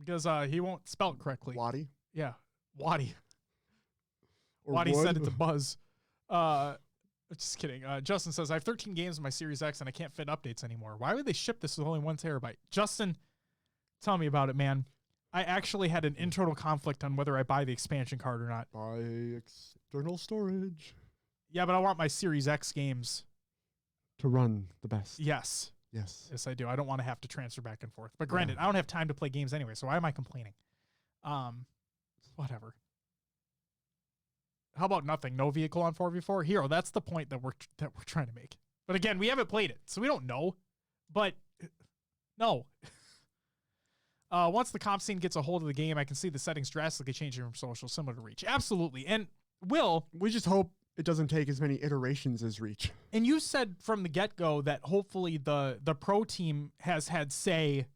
because he won't spell it correctly. Waddy. Yeah, Waddy. Or Waddy wood. said it to Buzz. Just kidding. Justin says, I have 13 games in my Series X and I can't fit updates anymore. Why would they ship this with only 1 terabyte? Justin, tell me about it, man. I actually had an internal conflict on whether I buy the expansion card or not. Buy external storage. Yeah, but I want my Series X games. To run the best. Yes. Yes. Yes, I do. I don't want to have to transfer back and forth. But granted, I don't have time to play games anyway, so why am I complaining? Whatever. How about nothing? No vehicle on 4v4? Hero, that's the point that we're trying to make. But again, we haven't played it, so we don't know. But no. Once the comp scene gets a hold of the game, I can see the settings drastically changing from social, similar to Reach. Absolutely. And we just hope it doesn't take as many iterations as Reach. And you said from the get-go that hopefully the pro team has had say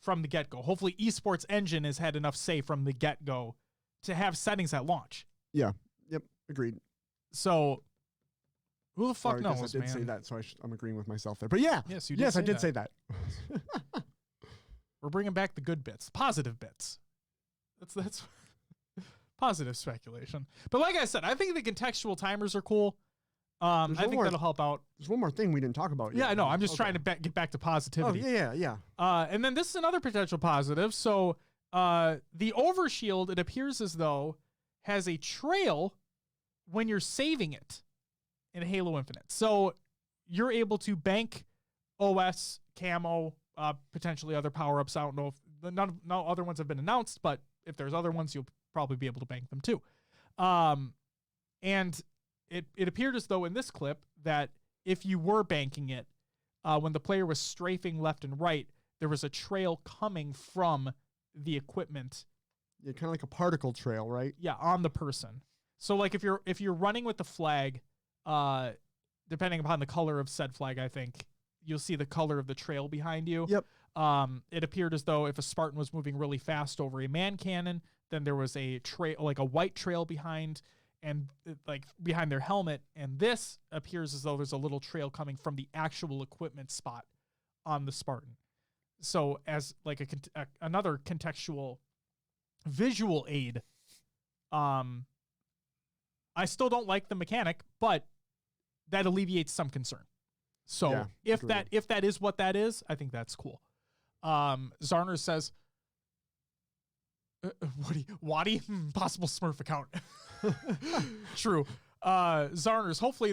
from the get-go. Hopefully Esports Engine has had enough say from the get-go to have settings at launch. Yeah. Yep. Agreed. So who the fuck Sorry, knows, I did man? say that, so I'm agreeing with myself there. But yeah. Yes, you did. Yes, I did say that. We're bringing back the good bits, positive bits. That's positive speculation. But like I said, I think the contextual timers are cool. I think that'll help out. There's one more thing we didn't talk about yet. Yeah, I know. I'm just trying to get back to positivity. Oh, yeah. And then this is another potential positive. So the overshield, it appears as though, has a trail when you're saving it in Halo Infinite. So you're able to bank OS, camo, potentially other power-ups. I don't know if no other ones have been announced, but if there's other ones, you'll probably be able to bank them too. And it appeared as though in this clip that if you were banking it, when the player was strafing left and right, there was a trail coming from the equipment. Yeah, kind of like a particle trail, right? Yeah, on the person. So like if you're running with the flag, depending upon the color of said flag, I think you'll see the color of the trail behind you. Yep. It appeared as though if a Spartan was moving really fast over a man cannon, then there was a trail, like a white trail behind, and like behind their helmet. And this appears as though there's a little trail coming from the actual equipment spot on the Spartan. So as like another contextual visual aid, I still don't like the mechanic, but that alleviates some concern. So yeah, if that is what that is, I think that's cool. Zarner says, Waddy? Possible Smurf account. True. Zarners, hopefully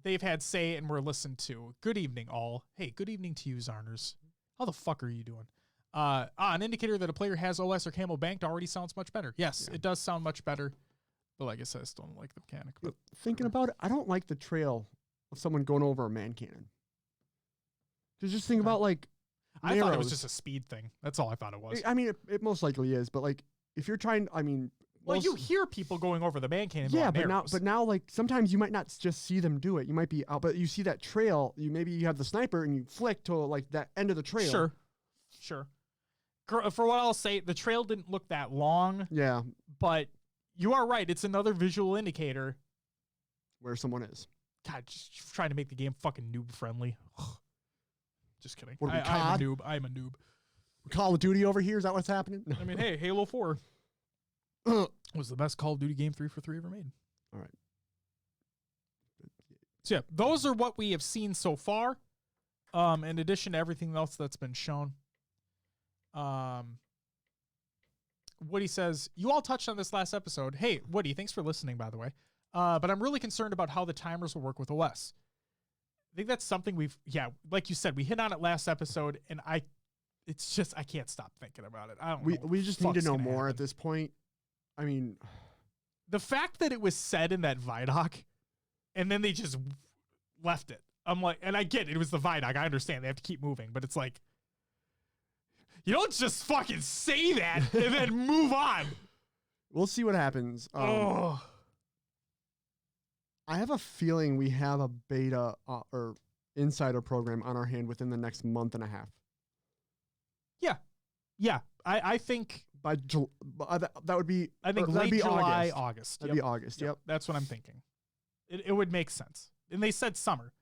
they've had say and were listened to. Good evening, all. Hey, good evening to you, Zarners. How the fuck are you doing? An indicator that a player has OS or camo banked already sounds much better. Yes, it does sound much better. But like I said, I still don't like the mechanic. But thinking about it, I don't like the trail of someone going over a man cannon. Just think about like I thought it was just a speed thing. That's all I thought it was. I mean, it most likely is, but like if you're trying, I mean, well, you hear people going over the man cannon. Yeah, but now, like sometimes you might not just see them do it. You might be out, but you see that trail. Maybe you have the sniper and you flick to like that end of the trail. Sure. For what I'll say, the trail didn't look that long. Yeah, but you are right. It's another visual indicator where someone is. God, just trying to make the game fucking noob friendly. Just kidding. What are we, I'm a noob. I'm a noob. Call of Duty over here? Is that what's happening? I mean, hey, Halo 4 was the best Call of Duty game 3-for-3 ever made. All right. So yeah, those are what we have seen so far. In addition to everything else that's been shown. Woody says, you all touched on this last episode. Hey, Woody, thanks for listening, by the way. But I'm really concerned about how the timers will work with OS. I think that's something like you said, we hit on it last episode, and I can't stop thinking about it. I don't know. We just need to know more at this point. I mean, the fact that it was said in that ViDoc, and then they just left it. I'm like, and I get it was the ViDoc. I understand they have to keep moving, but it's like, you don't just fucking say that and then move on. We'll see what happens. I have a feeling we have a beta or insider program on our hand within the next month and a half. Yeah. I think by that would be. I think late July, August. That'd be August. Yep, that's what I'm thinking. It would make sense. And they said summer.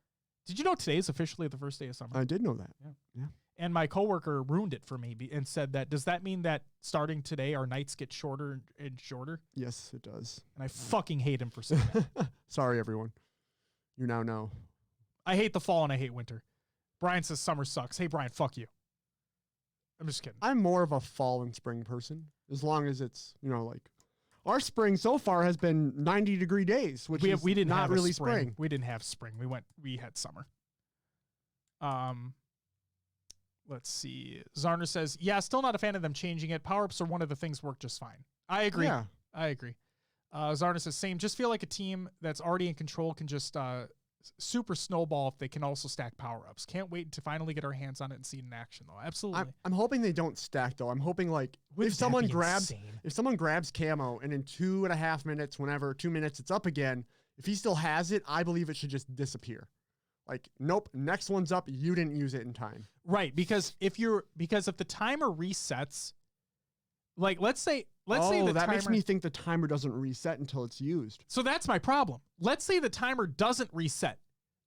Did you know today is officially the first day of summer? I did know that. Yeah. And my coworker ruined it for me and said that, does that mean that starting today our nights get shorter and shorter? Yes, it does. And I fucking hate him for saying that. Sorry, everyone. You now know. I hate the fall and I hate winter. Brian says summer sucks. Hey, Brian, fuck you. I'm just kidding. I'm more of a fall and spring person, as long as it's, like, our spring so far has been 90-degree days, which we is didn't not have really spring. spring. We didn't have spring. We had summer. Let's see. Zarner says, yeah, still not a fan of them changing it. Power-ups are one of the things work just fine. I agree. Yeah. I agree. Zarner says, same. Just feel like a team that's already in control can just super snowball if they can also stack power-ups. Can't wait to finally get our hands on it and see it in action, though. Absolutely. I'm hoping they don't stack, though. I'm hoping, like, Wouldn't if someone that be grabs insane? camo and in 2.5 minutes, 2 minutes, it's up again, if he still has it, I believe it should just disappear. Like, nope, next one's up. You didn't use it in time. Right, because if the timer resets, like let's say the that timer, makes me think the timer doesn't reset until it's used. So that's my problem. Let's say the timer doesn't reset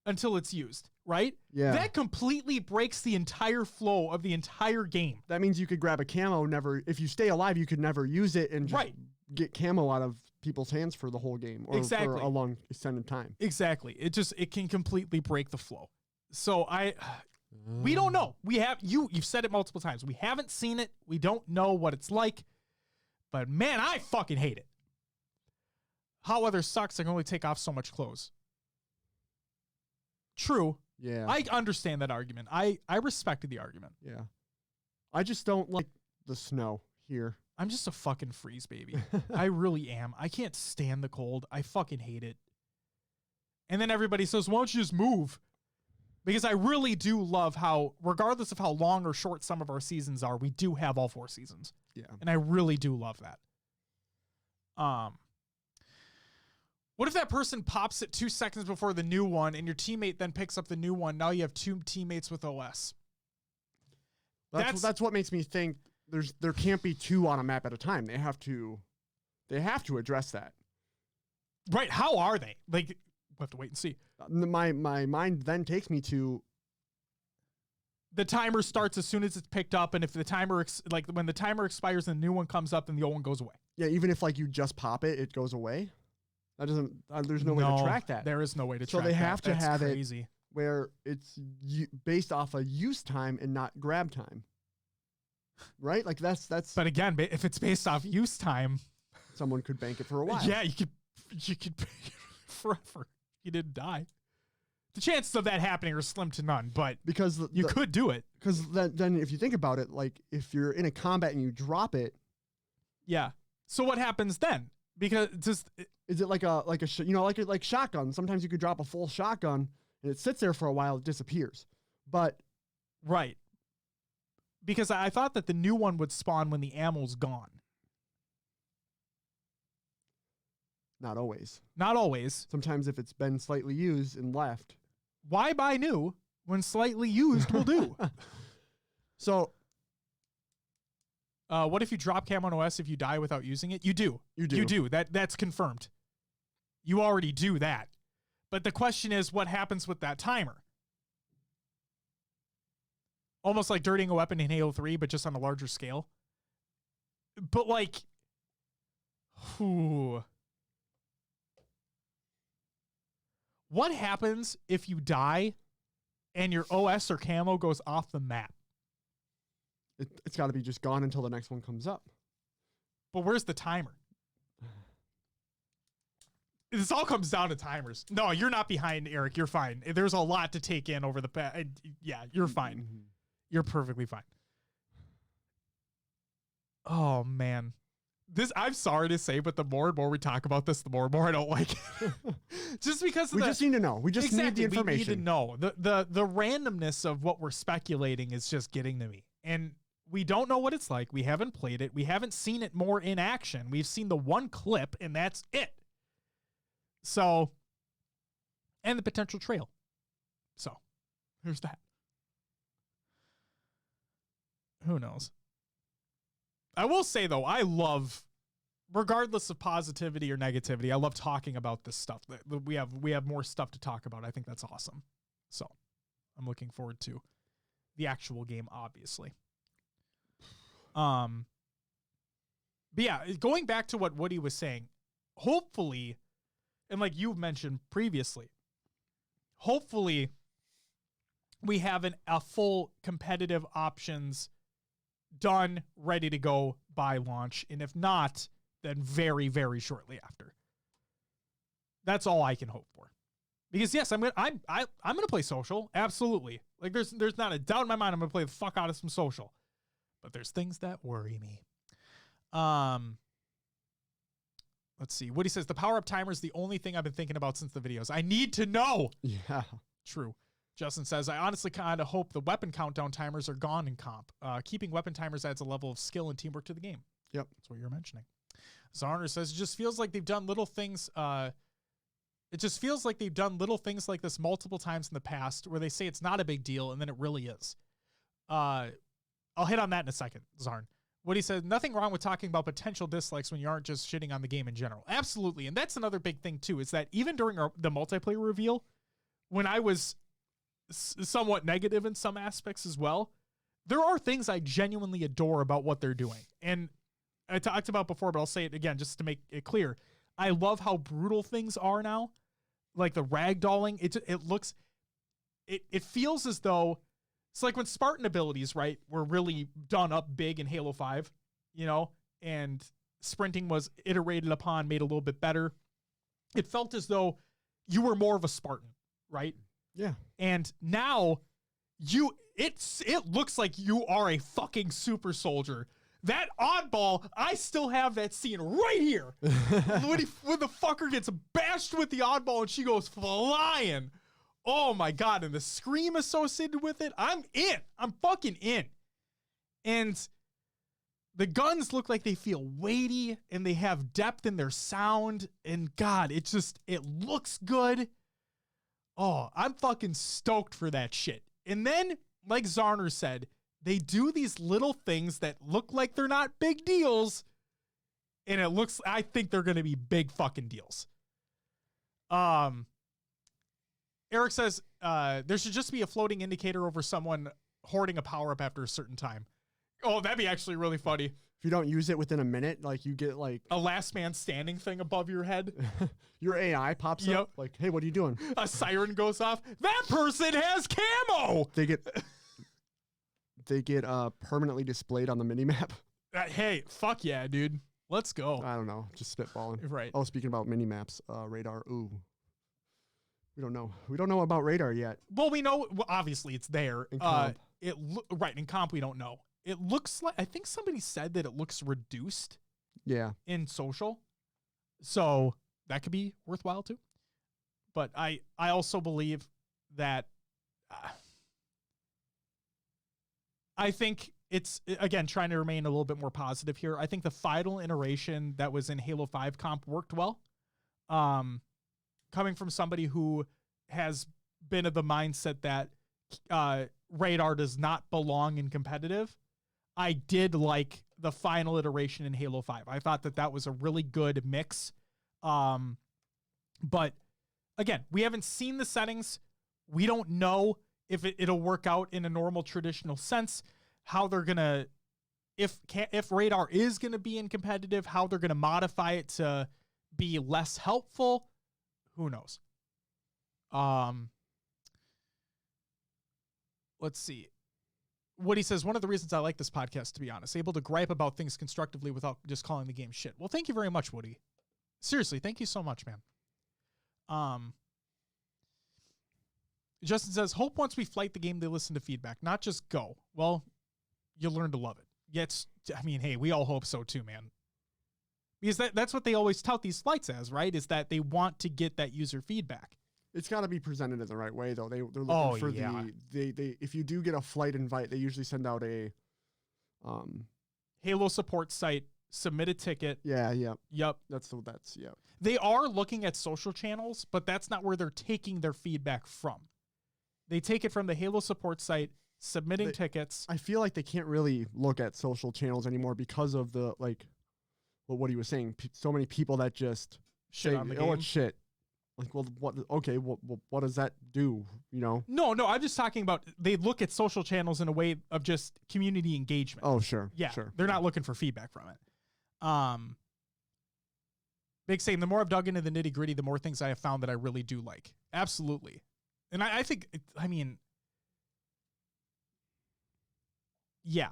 until it's used, right? Yeah. That completely breaks the entire flow of the entire game. That means you could grab a camo, if you stay alive, you could never use it and just get camo out of people's hands for the whole game or for a long extended time. Exactly. It can completely break the flow. So we don't know. You've said it multiple times. We haven't seen it. We don't know what it's like. But man, I fucking hate it. Hot weather sucks. I can only take off so much clothes. True. Yeah. I understand that argument. I respected the argument. Yeah. I just don't like the snow here. I'm just a fucking freeze baby. I really am. I can't stand the cold. I fucking hate it. And then everybody says, why don't you just move? Because I really do love how, regardless of how long or short some of our seasons are, we do have all 4 seasons. Yeah. And I really do love that. What if that person pops it 2 seconds before the new one and your teammate then picks up the new one? Now you have 2 teammates with OS. That's what makes me think there can't be 2 on a map at a time. They have to address that. Right. How are they? Like, we'll have to wait and see. My mind then takes me to the timer starts as soon as it's picked up, and if the timer when the timer expires and the new one comes up, then the old one goes away. Yeah, even if like you just pop it, it goes away. That doesn't. There's no way to track that. There is no way to track that. So they have to have crazy. It where it's based off of use time and not grab time. Right? Like that's. But again, if it's based off use time, someone could bank it for a while. Yeah, you could bank it forever. You didn't die. The chances of that happening are slim to none, but because you could do it. Because then if you think about it, like if you're in a combat and you drop it. Yeah. So what happens then? Because is it like like shotgun? Sometimes you could drop a full shotgun and it sits there for a while, it disappears. But right. Because I thought that the new one would spawn when the ammo's gone. Not always. Not always. Sometimes if it's been slightly used and left. Why buy new when slightly used will do? So, what if you drop cam on OS if you die without using it? You do. You do. You do. That's confirmed. You already do that. But the question is, what happens with that timer? Almost like dirtying a weapon in Halo 3, but just on a larger scale. But like, what happens if you die and your OS or camo goes off the map? It's got to be just gone until the next one comes up. But where's the timer? This all comes down to timers. No, you're not behind, Eric. You're fine. There's a lot to take in over the past. Yeah, you're fine. Mm-hmm. You're perfectly fine. Oh, man. I'm sorry to say, but the more and more we talk about this, the more and more I don't like it. Just because of we just need to know. We just need the information. We need to know. The randomness of what we're speculating is just getting to me. And we don't know what it's like. We haven't played it. We haven't seen it more in action. We've seen the one clip, and that's it. So, and the potential trail. So, there's that. Who knows? I will say, though, I love, regardless of positivity or negativity, I love talking about this stuff. We have more stuff to talk about. I think that's awesome. So, I'm looking forward to the actual game, obviously. But yeah, going back to what Woody was saying, hopefully, and like you've mentioned previously, hopefully we have a full competitive options done, ready to go by launch. And if not, then very, very shortly after. That's all I can hope for. Because yes, I'm gonna play social. Absolutely. Like there's not a doubt in my mind I'm gonna play the fuck out of some social. But there's things that worry me. Let's see. Woody says the power-up timer is the only thing I've been thinking about since the videos. I need to know. Yeah. True. Justin says, I honestly kind of hope the weapon countdown timers are gone in comp. Keeping weapon timers adds a level of skill and teamwork to the game. Yep. That's what you're mentioning. Zarner says, it just feels like they've done little things. It just feels like they've done little things like this multiple times in the past where they say it's not a big deal and then it really is. I'll hit on that in a second, Zarn. What he said, nothing wrong with talking about potential dislikes when you aren't just shitting on the game in general. Absolutely. And that's another big thing too, is that even during the multiplayer reveal, when I was somewhat negative in some aspects as well, there are things I genuinely adore about what they're doing. And I talked about before, but I'll say it again just to make it clear. I love how brutal things are now. Like the ragdolling, it feels as though it's like when Spartan abilities, right, were really done up big in Halo 5, you know, and sprinting was iterated upon, made a little bit better. It felt as though you were more of a Spartan, right? Yeah. And now it looks like you are a fucking super soldier. That oddball, I still have that scene right here. when the fucker gets bashed with the oddball and she goes flying. Oh my God. And the scream associated with it. I'm in. I'm fucking in. And the guns look like they feel weighty and they have depth in their sound. And God, it looks good. Oh, I'm fucking stoked for that shit. And then, like Zarner said, they do these little things that look like they're not big deals. And I think they're going to be big fucking deals. Eric says, there should just be a floating indicator over someone hoarding a power-up after a certain time. Oh, that'd be actually really funny. If you don't use it within a minute, like you get like a last man standing thing above your head. Your AI pops up like, hey, what are you doing? A siren goes off. That person has camo. They get permanently displayed on the minimap. Hey, fuck yeah, dude. Let's go. I don't know. Just spitballing. Right. Oh, speaking about minimaps, radar. Ooh. We don't know. We don't know about radar yet. Well, we know, obviously it's there. In comp. Right, in comp we don't know. It looks like, I think somebody said that it looks reduced. Yeah. In social. So that could be worthwhile too. But I also believe that I think it's, again, trying to remain a little bit more positive here. I think the final iteration that was in Halo 5 comp worked well. Coming from somebody who has been of the mindset that radar does not belong in competitive, I did like the final iteration in Halo 5. I thought that was a really good mix. But again, we haven't seen the settings. We don't know if it'll work out in a normal traditional sense, how they're going to, if radar is going to be in competitive, how they're going to modify it to be less helpful. Who knows? Let's see. Woody says, one of the reasons I like this podcast, to be honest, able to gripe about things constructively without just calling the game shit. Well, thank you very much, Woody. Seriously, thank you so much, man. Justin says, hope once we flight the game, they listen to feedback, not just go. Well, you'll learn to love it. Hey, we all hope so too, man. Because that's what they always tout these flights as, right? Is that they want to get that user feedback. It's got to be presented in the right way, though. They're looking for they if you do get a flight invite, they usually send out a Halo support site, submit a ticket. Yeah, yeah. Yep. That's yeah. They are looking at social channels, but that's not where they're taking their feedback from. They take it from the Halo support site, submitting tickets. I feel like they can't really look at social channels anymore because of the what he was saying. So many people that just shit on the game. It's shit. Like, well, what? Okay, what does that do? You know? No, I'm just talking about they look at social channels in a way of just community engagement. Oh, sure. Yeah, sure. they're not looking for feedback from it. Big saying, the more I've dug into the nitty gritty, the more things I have found that I really do like. Absolutely. And I think, yeah.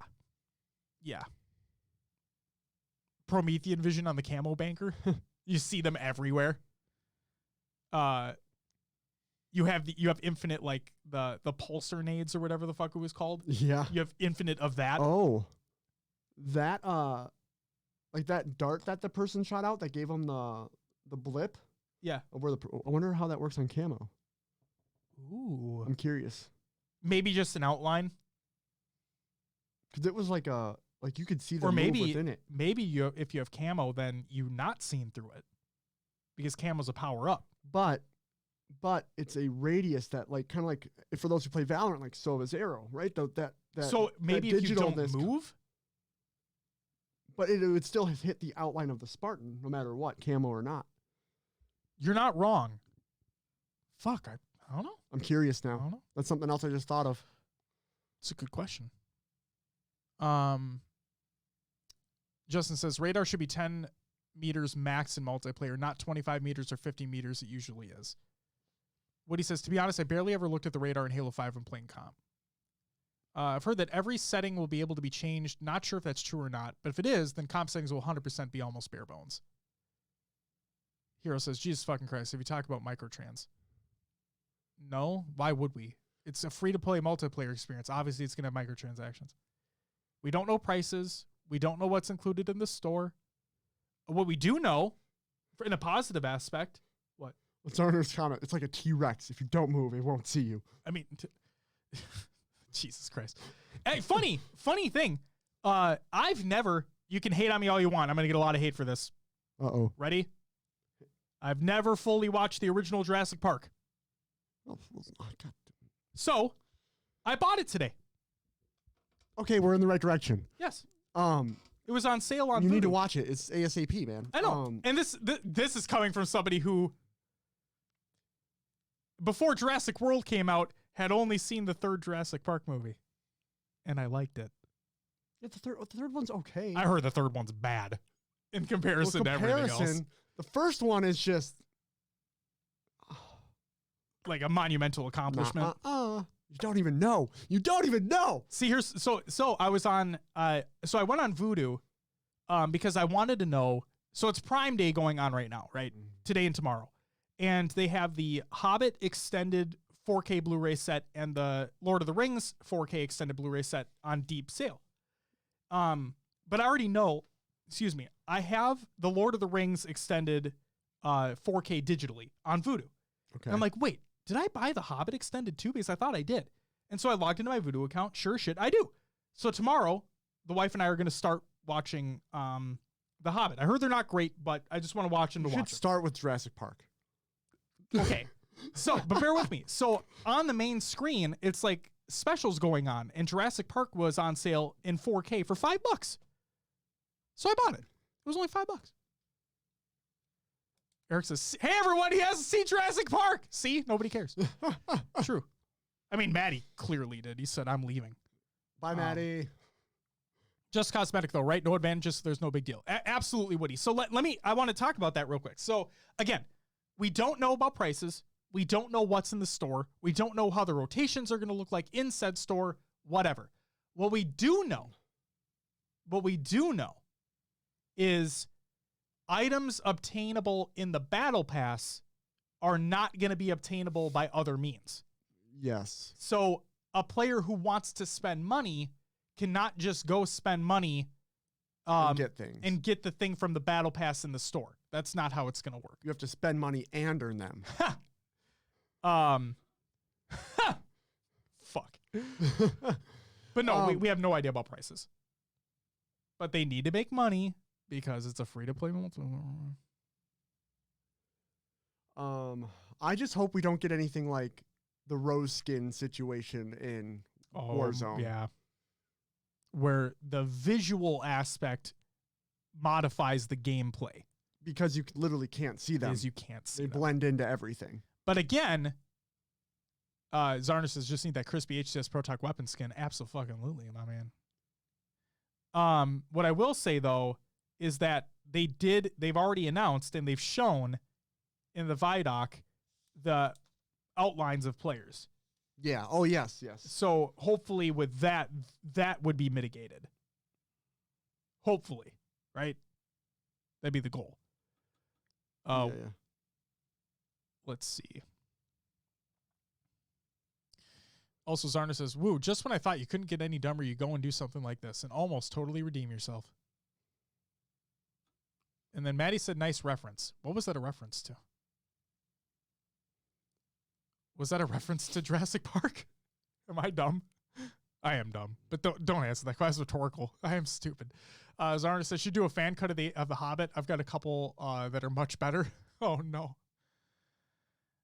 Promethean vision on the camo banker. You see them everywhere. You have infinite, like the pulsar nades or whatever the fuck it was called. Yeah. You have infinite of that. Oh, that like that dart that the person shot out that gave him the blip. Yeah. Of where I wonder how that works on camo. Ooh. I'm curious. Maybe just an outline. Because it was like you could see the or move maybe within it. Maybe if you have camo, then you not seen through it because camo's a power up. But it's a radius that like kind of like for those who play Valorant, like so is arrow, right? That so maybe that if you don't move, but it would still hit the outline of the Spartan no matter what, camo or not. You're not wrong. Fuck, I don't know. I'm curious now. I don't know. That's something else I just thought of. It's a good question. Justin says radar should be 10 meters max in multiplayer, not 25 meters or 50 meters it usually is. Woody says, to be honest, I barely ever looked at the radar in Halo 5 when playing comp. I've heard that every setting will be able to be changed. Not sure if that's true or not, but if it is, then comp settings will 100% be almost bare bones. Hero says, Jesus fucking Christ, have you talked about microtrans? No? Why would we? It's a free-to-play multiplayer experience. Obviously, it's going to have microtransactions. We don't know prices. We don't know what's included in the store. What we do know, in a positive aspect, what? What's Arner's comment? It's like a T-Rex. If you don't move, it won't see you. I mean, Jesus Christ. Hey, funny thing. I've never, you can hate on me all you want. I'm going to get a lot of hate for this. Uh-oh. Ready? I've never fully watched the original Jurassic Park. Oh, God. So, I bought it today. Okay, we're in the right direction. Yes. It was on sale on You Voodoo. need to watch it. It's ASAP, man. I know. And this is coming from somebody who, before Jurassic World came out, had only seen the third Jurassic Park movie. And I liked it. Yeah, the third one's okay. I heard the third one's bad in comparison to everything else. The first one is just like a monumental accomplishment. You don't even know. See, here's so I was on so I went on Voodoo because I wanted to know. So it's Prime Day going on right now, right? Today and tomorrow. And they have the Hobbit extended 4K Blu-ray set and the Lord of the Rings 4K extended Blu-ray set on deep sale. But I already know, I have the Lord of the Rings extended 4K digitally on Voodoo. Okay. And I'm like, wait, did I buy the Hobbit extended too? Because I thought I did. And so I logged into my Voodoo account. Sure shit, I do. So tomorrow, the wife and I are going to start watching the Hobbit. I heard they're not great, but I just want to watch them to watch them. You should start with Jurassic Park. Okay. So, but bear with me. So on the main screen, it's like specials going on, and Jurassic Park was on sale in 4K for $5. So I bought it. It was only $5. Eric says, hey, everyone, he hasn't seen Jurassic Park. See? Nobody cares. True. I mean, Maddie clearly did. He said, I'm leaving. Bye, Maddie. Just cosmetic, though, right? No advantages. There's no big deal. Absolutely, Woody. So I want to talk about that real quick. So, again, we don't know about prices. We don't know what's in the store. We don't know how the rotations are going to look like in said store, whatever. What we do know is items obtainable in the battle pass are not going to be obtainable by other means. Yes. So a player who wants to spend money cannot just go spend money and get things. And get the thing from the battle pass in the store. That's not how it's going to work. You have to spend money and earn them. Fuck. But no, we have no idea about prices. But they need to make money because it's a free-to-play multiplayer. I just hope we don't get anything like the rose skin situation in Warzone. Yeah. Where the visual aspect modifies the gameplay. because you literally can't see them. Because you can't see They them. blend into everything. But again, Zarna says, just need that crispy HCS Pro Talk weapon skin. Absolutely, my man. What I will say, though, is that they've already announced and they've shown in the ViDoc the outlines of players. Yeah. Oh, yes. So hopefully with that would be mitigated. Hopefully, right? That'd be the goal. Yeah. Let's see. Also, Zarna says, woo, just when I thought you couldn't get any dumber, you go and do something like this and almost totally redeem yourself. And then Maddie said, nice reference. What was that a reference to? Was that a reference to Jurassic Park? Am I dumb? I am dumb, but don't answer that. That's rhetorical. I am stupid. Zarna says, should do a fan cut of the Hobbit. I've got a couple that are much better. Oh, no.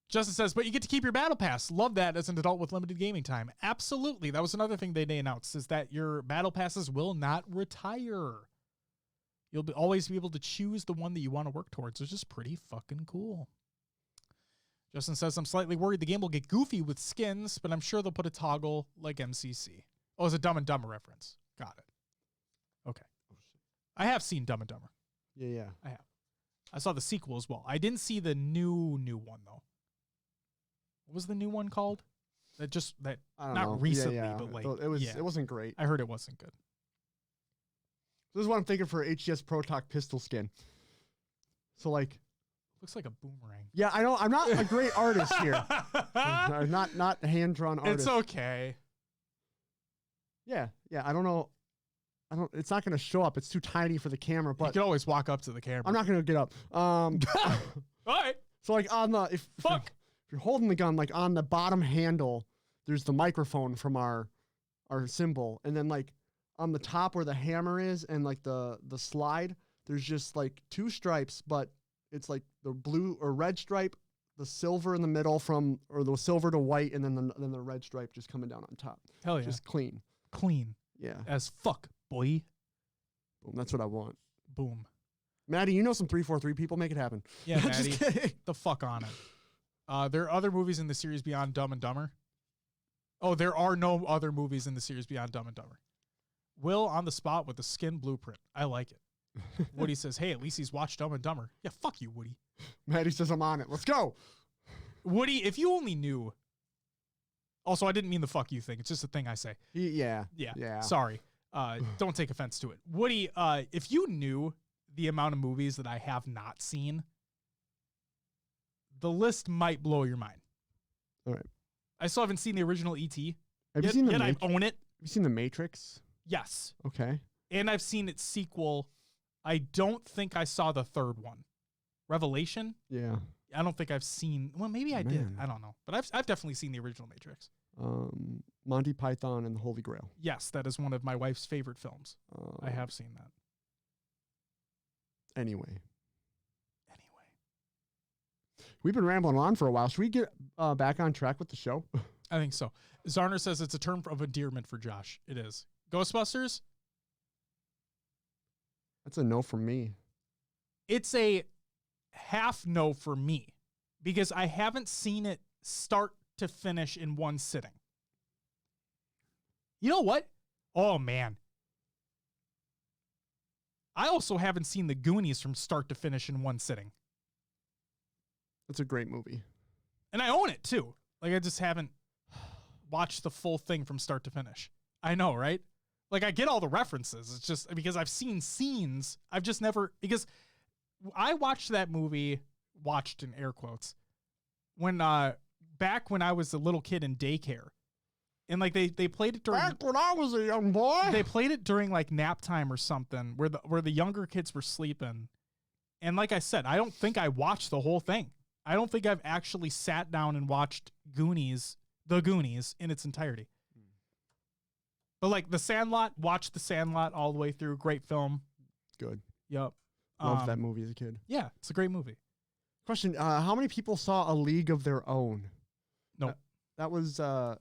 Justin says, but you get to keep your battle pass. Love that as an adult with limited gaming time. Absolutely. That was another thing they announced, is that your battle passes will not retire. You'll always be able to choose the one that you want to work towards, which is pretty fucking cool. Justin says, I'm slightly worried the game will get goofy with skins, but I'm sure they'll put a toggle like MCC. Oh, it's a Dumb and Dumber reference. Got it. Okay. I have seen Dumb and Dumber. Yeah. I have. I saw the sequel as well. I didn't see the new one, though. What was the new one called? I don't not know. recently, Yeah. but like It wasn't great. I heard it wasn't good. This is what I'm thinking for HCS Pro Talk pistol skin. So like, Looks like a boomerang. yeah, I know I'm not a great artist here. I'm not a hand-drawn artist. It's okay. Yeah. I don't know. It's not going to show up. It's too tiny for the camera, You but can always walk up to the camera. I'm not going to get up. All right. So like on the if you're holding the gun, like on the bottom handle, there's the microphone from our symbol, and then like on the top where the hammer is and like the slide, there's just like two stripes, but it's like the blue or red stripe, the silver in the middle or the silver to white, and then the red stripe just coming down on top. Hell yeah. Just clean. Clean Yeah. as fuck, boy. Boom. That's what I want. Boom. Maddie, you know some 343 people, make it happen. Yeah, Just Maddie. kidding. The fuck on it. There are other movies in the series beyond Dumb and Dumber. Oh, there are no other movies in the series beyond Dumb and Dumber. Will on the spot with the skin blueprint. I like it. Woody says, hey, at least he's watched Dumb and Dumber. Yeah, fuck you, Woody. Maddie says I'm on it. Let's go. Woody, if you only knew. Also, I didn't mean the fuck you thing. It's just a thing I say. Yeah. Sorry. Don't take offense to it. Woody, if you knew the amount of movies that I have not seen, the list might blow your mind. All right. I still haven't seen the original E.T. Have you seen the Yet I own it. Have you seen The Matrix? Yes. Okay. And I've seen its sequel. I don't think I saw the third one. Revelation? Yeah. I don't think I've seen. Well, maybe I did. Man. I don't know. But I've definitely seen the original Matrix. Monty Python and the Holy Grail. Yes, that is one of my wife's favorite films. I have seen that. Anyway. We've been rambling on for a while. Should we get back on track with the show? I think so. Zarner says it's a term of endearment for Josh. It is. Ghostbusters? That's a no from me. It's a half no for me because I haven't seen it start to finish in one sitting. You know what? Oh, man. I also haven't seen The Goonies from start to finish in one sitting. That's a great movie. And I own it, too. Like, I just haven't watched the full thing from start to finish. I know, right? Like, I get all the references. It's just because I've seen scenes. I've just never... Because I watched that movie, watched in air quotes, when back when I was a little kid in daycare. And, like, they played it during... Back when I was a young boy. They played it during, like, nap time or something where the younger kids were sleeping. And like I said, I don't think I watched the whole thing. I don't think I've actually sat down and watched The Goonies in its entirety. But like The Sandlot, watched The Sandlot all the way through. Great film. Good. Yep. Loved that movie as a kid. Yeah, it's a great movie. Question, how many people saw A League of Their Own? Nope. That was... that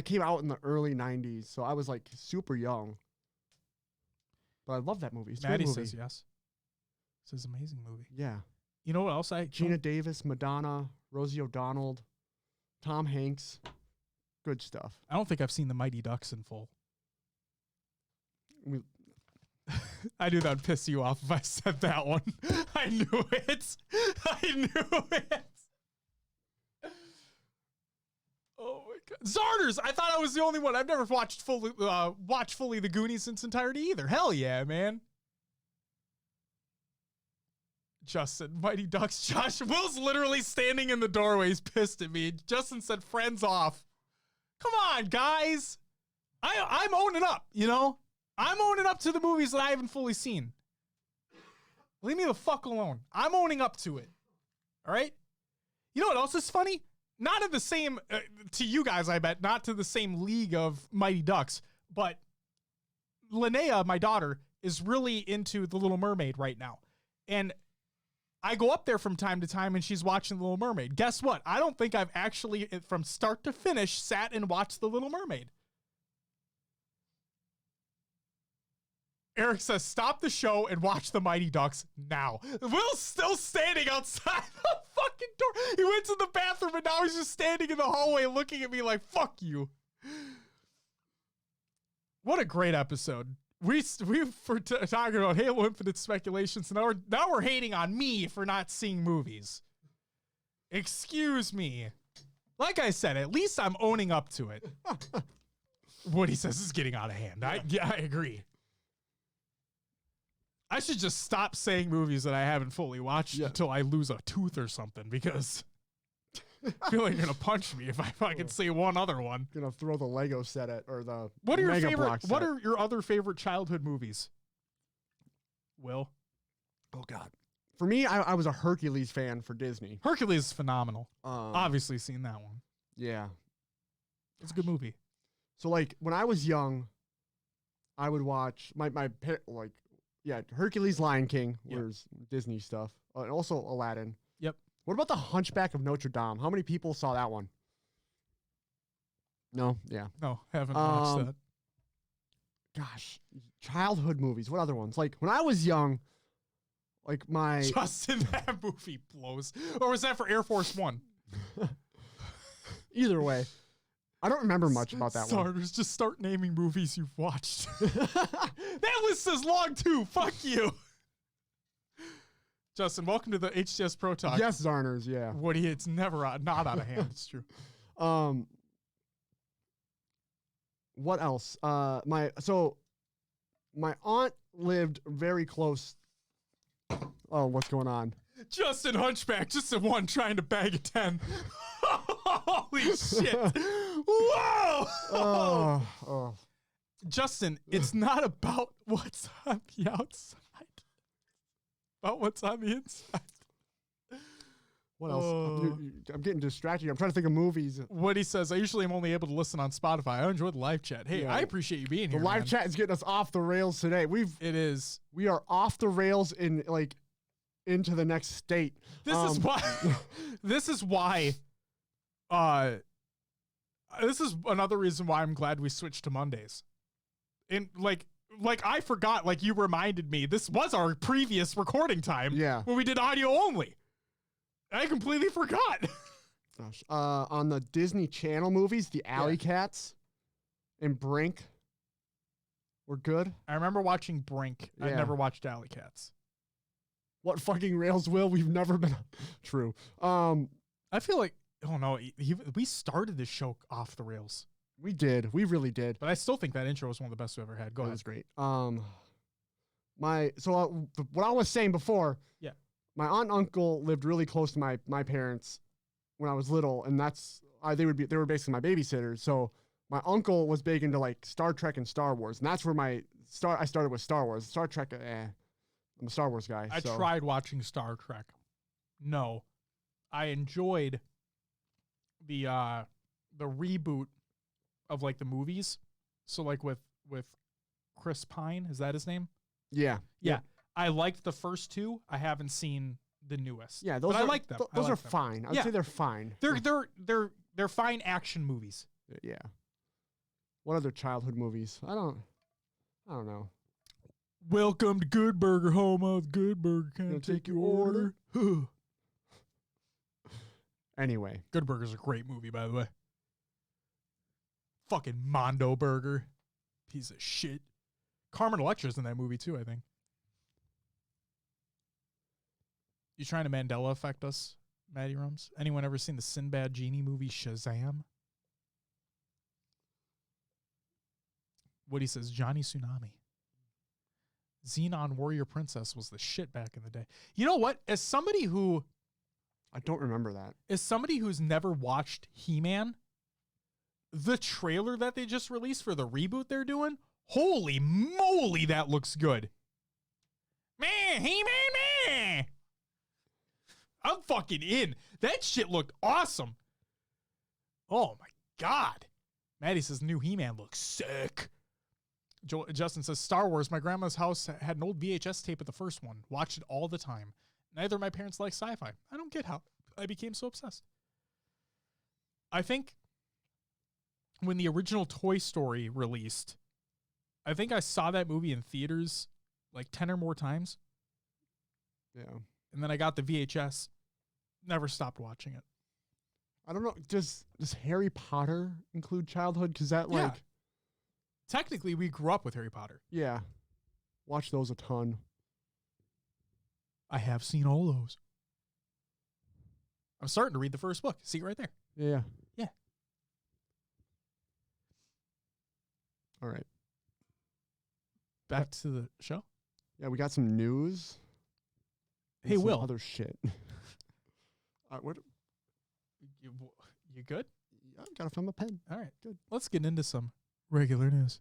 came out in the early 90s, so I was like super young. But I love that movie. It's a Maddie great movie. says yes. This is an amazing movie. Yeah. You know what else Gina Davis, Madonna, Rosie O'Donnell, Tom Hanks. Good stuff. I don't think I've seen the Mighty Ducks in full. I knew that would piss you off if I said that one. I knew it. I knew it. Oh my god. Zarters! I thought I was the only one. I've never watched fully the Goonies in its entirety either. Hell yeah, man. Justin, Mighty Ducks, Josh. Will's literally standing in the doorway. He's pissed at me. Justin said, friends off. Come on, guys. I'm owning up, you know? I'm owning up to the movies that I haven't fully seen. Leave me the fuck alone. I'm owning up to it. All right? You know what else is funny? Not in the same, to you guys, I bet, not to the same league of Mighty Ducks, but Linnea, my daughter, is really into The Little Mermaid right now. And I go up there from time to time and she's watching The Little Mermaid. Guess what? I don't think I've actually, from start to finish, sat and watched The Little Mermaid. Eric says, stop the show and watch the Mighty Ducks now. Will's still standing outside the fucking door. He went to the bathroom and now he's just standing in the hallway looking at me like, fuck you. What a great episode. We were talking about Halo Infinite speculations, and now we're hating on me for not seeing movies. Excuse me. Like I said, at least I'm owning up to it. What he says is getting out of hand. I agree. I should just stop saying movies that I haven't fully watched until I lose a tooth or something, because I feel like you're gonna punch me if I fucking say one other one. Gonna throw the Lego set at, or the What are your Mega favorite? Block set. What are your other favorite childhood movies? Will? Oh God. For me, I was a Hercules fan for Disney. Hercules is phenomenal. Obviously seen that one. Yeah. It's a good movie. So like when I was young, I would watch Hercules, Lion King, where's Disney stuff, and also Aladdin. Yep. What about the Hunchback of Notre Dame? How many people saw that one? No, yeah. No, haven't watched that. Gosh, childhood movies. What other ones? Like when I was young, like my Justin, that movie blows. Or was that for Air Force One? Either way, I don't remember much about that one. Starters, just start naming movies you've watched. That list is long too. Fuck you. Justin, welcome to the HCS Pro Talk. Yes, Zarners, yeah. Woody, it's never not out of hand. It's true. What else? My aunt lived very close. Oh, what's going on? Justin Hunchback, just a 1 trying to bag a 10. Holy shit. Whoa. Oh. Justin, it's not about what's on the outside. About what's on the inside. What else? I'm getting distracted. I'm trying to think of movies. What he says, I usually am only able to listen on Spotify. I enjoy the live chat. Hey, I appreciate you being here. The live chat is getting us off the rails today. It is. We are off the rails in into the next state. This is why. This is why. This is another reason why I'm glad we switched to Mondays. And like I forgot. Like you reminded me. This was our previous recording time. Yeah. When we did audio only. I completely forgot. Gosh. On the Disney Channel movies, the Alley Cats and Brink were good. I remember watching Brink. I never watched Alley Cats. What fucking rails, Will? We've never been true. I feel like, oh no, we started this show off the rails. We did. We really did. But I still think that intro was one of the best we've ever had. Go ahead. That was great. What I was saying before. Yeah. My aunt and uncle lived really close to my parents when I was little, and they were basically my babysitters. So my uncle was big into like Star Trek and Star Wars, and that's where I started with Star Wars. Star Trek, I'm a Star Wars guy. I tried watching Star Trek. No, I enjoyed the reboot of like the movies. So like with Chris Pine, is that his name? Yeah. I liked the first 2. I haven't seen the newest. Yeah, I like them. Those are fine. I would say they're fine. They're fine action movies. Yeah. What other childhood movies? I don't know. Welcome to Good Burger, home of Good Burger. Can I Gonna take your order? Anyway, Good Burger's a great movie, by the way. Fucking Mondo Burger. Piece of shit. Carmen Electra's in that movie, too, I think. You trying to Mandela affect us, Matty Rums? Anyone ever seen the Sinbad Genie movie Shazam? Woody says, Johnny Tsunami. Xenon Warrior Princess was the shit back in the day. You know what? As somebody who's never watched He-Man, the trailer that they just released for the reboot they're doing, holy moly, that looks good. Man, He-Man, man. I'm fucking in. That shit looked awesome. Oh my God. Maddie says new He-Man looks sick. Justin says Star Wars. My grandma's house had an old VHS tape of the first one. Watched it all the time. Neither of my parents like sci-fi. I don't get how I became so obsessed. I think when the original Toy Story released, I think I saw that movie in theaters like 10 or more times. yeah. And then I got the VHS. Never stopped watching it. I don't know. Does Harry Potter include childhood? Because that Yeah. Technically, we grew up with Harry Potter. yeah. Watch those a ton. I have seen all those. I'm starting to read the first book. See it right there. Yeah. Yeah. All right. Back to the show. Yeah, we got some news. and Hey, some Will. Other shit. What? You good? I gotta find my pen. All right. Good. Let's get into some regular news.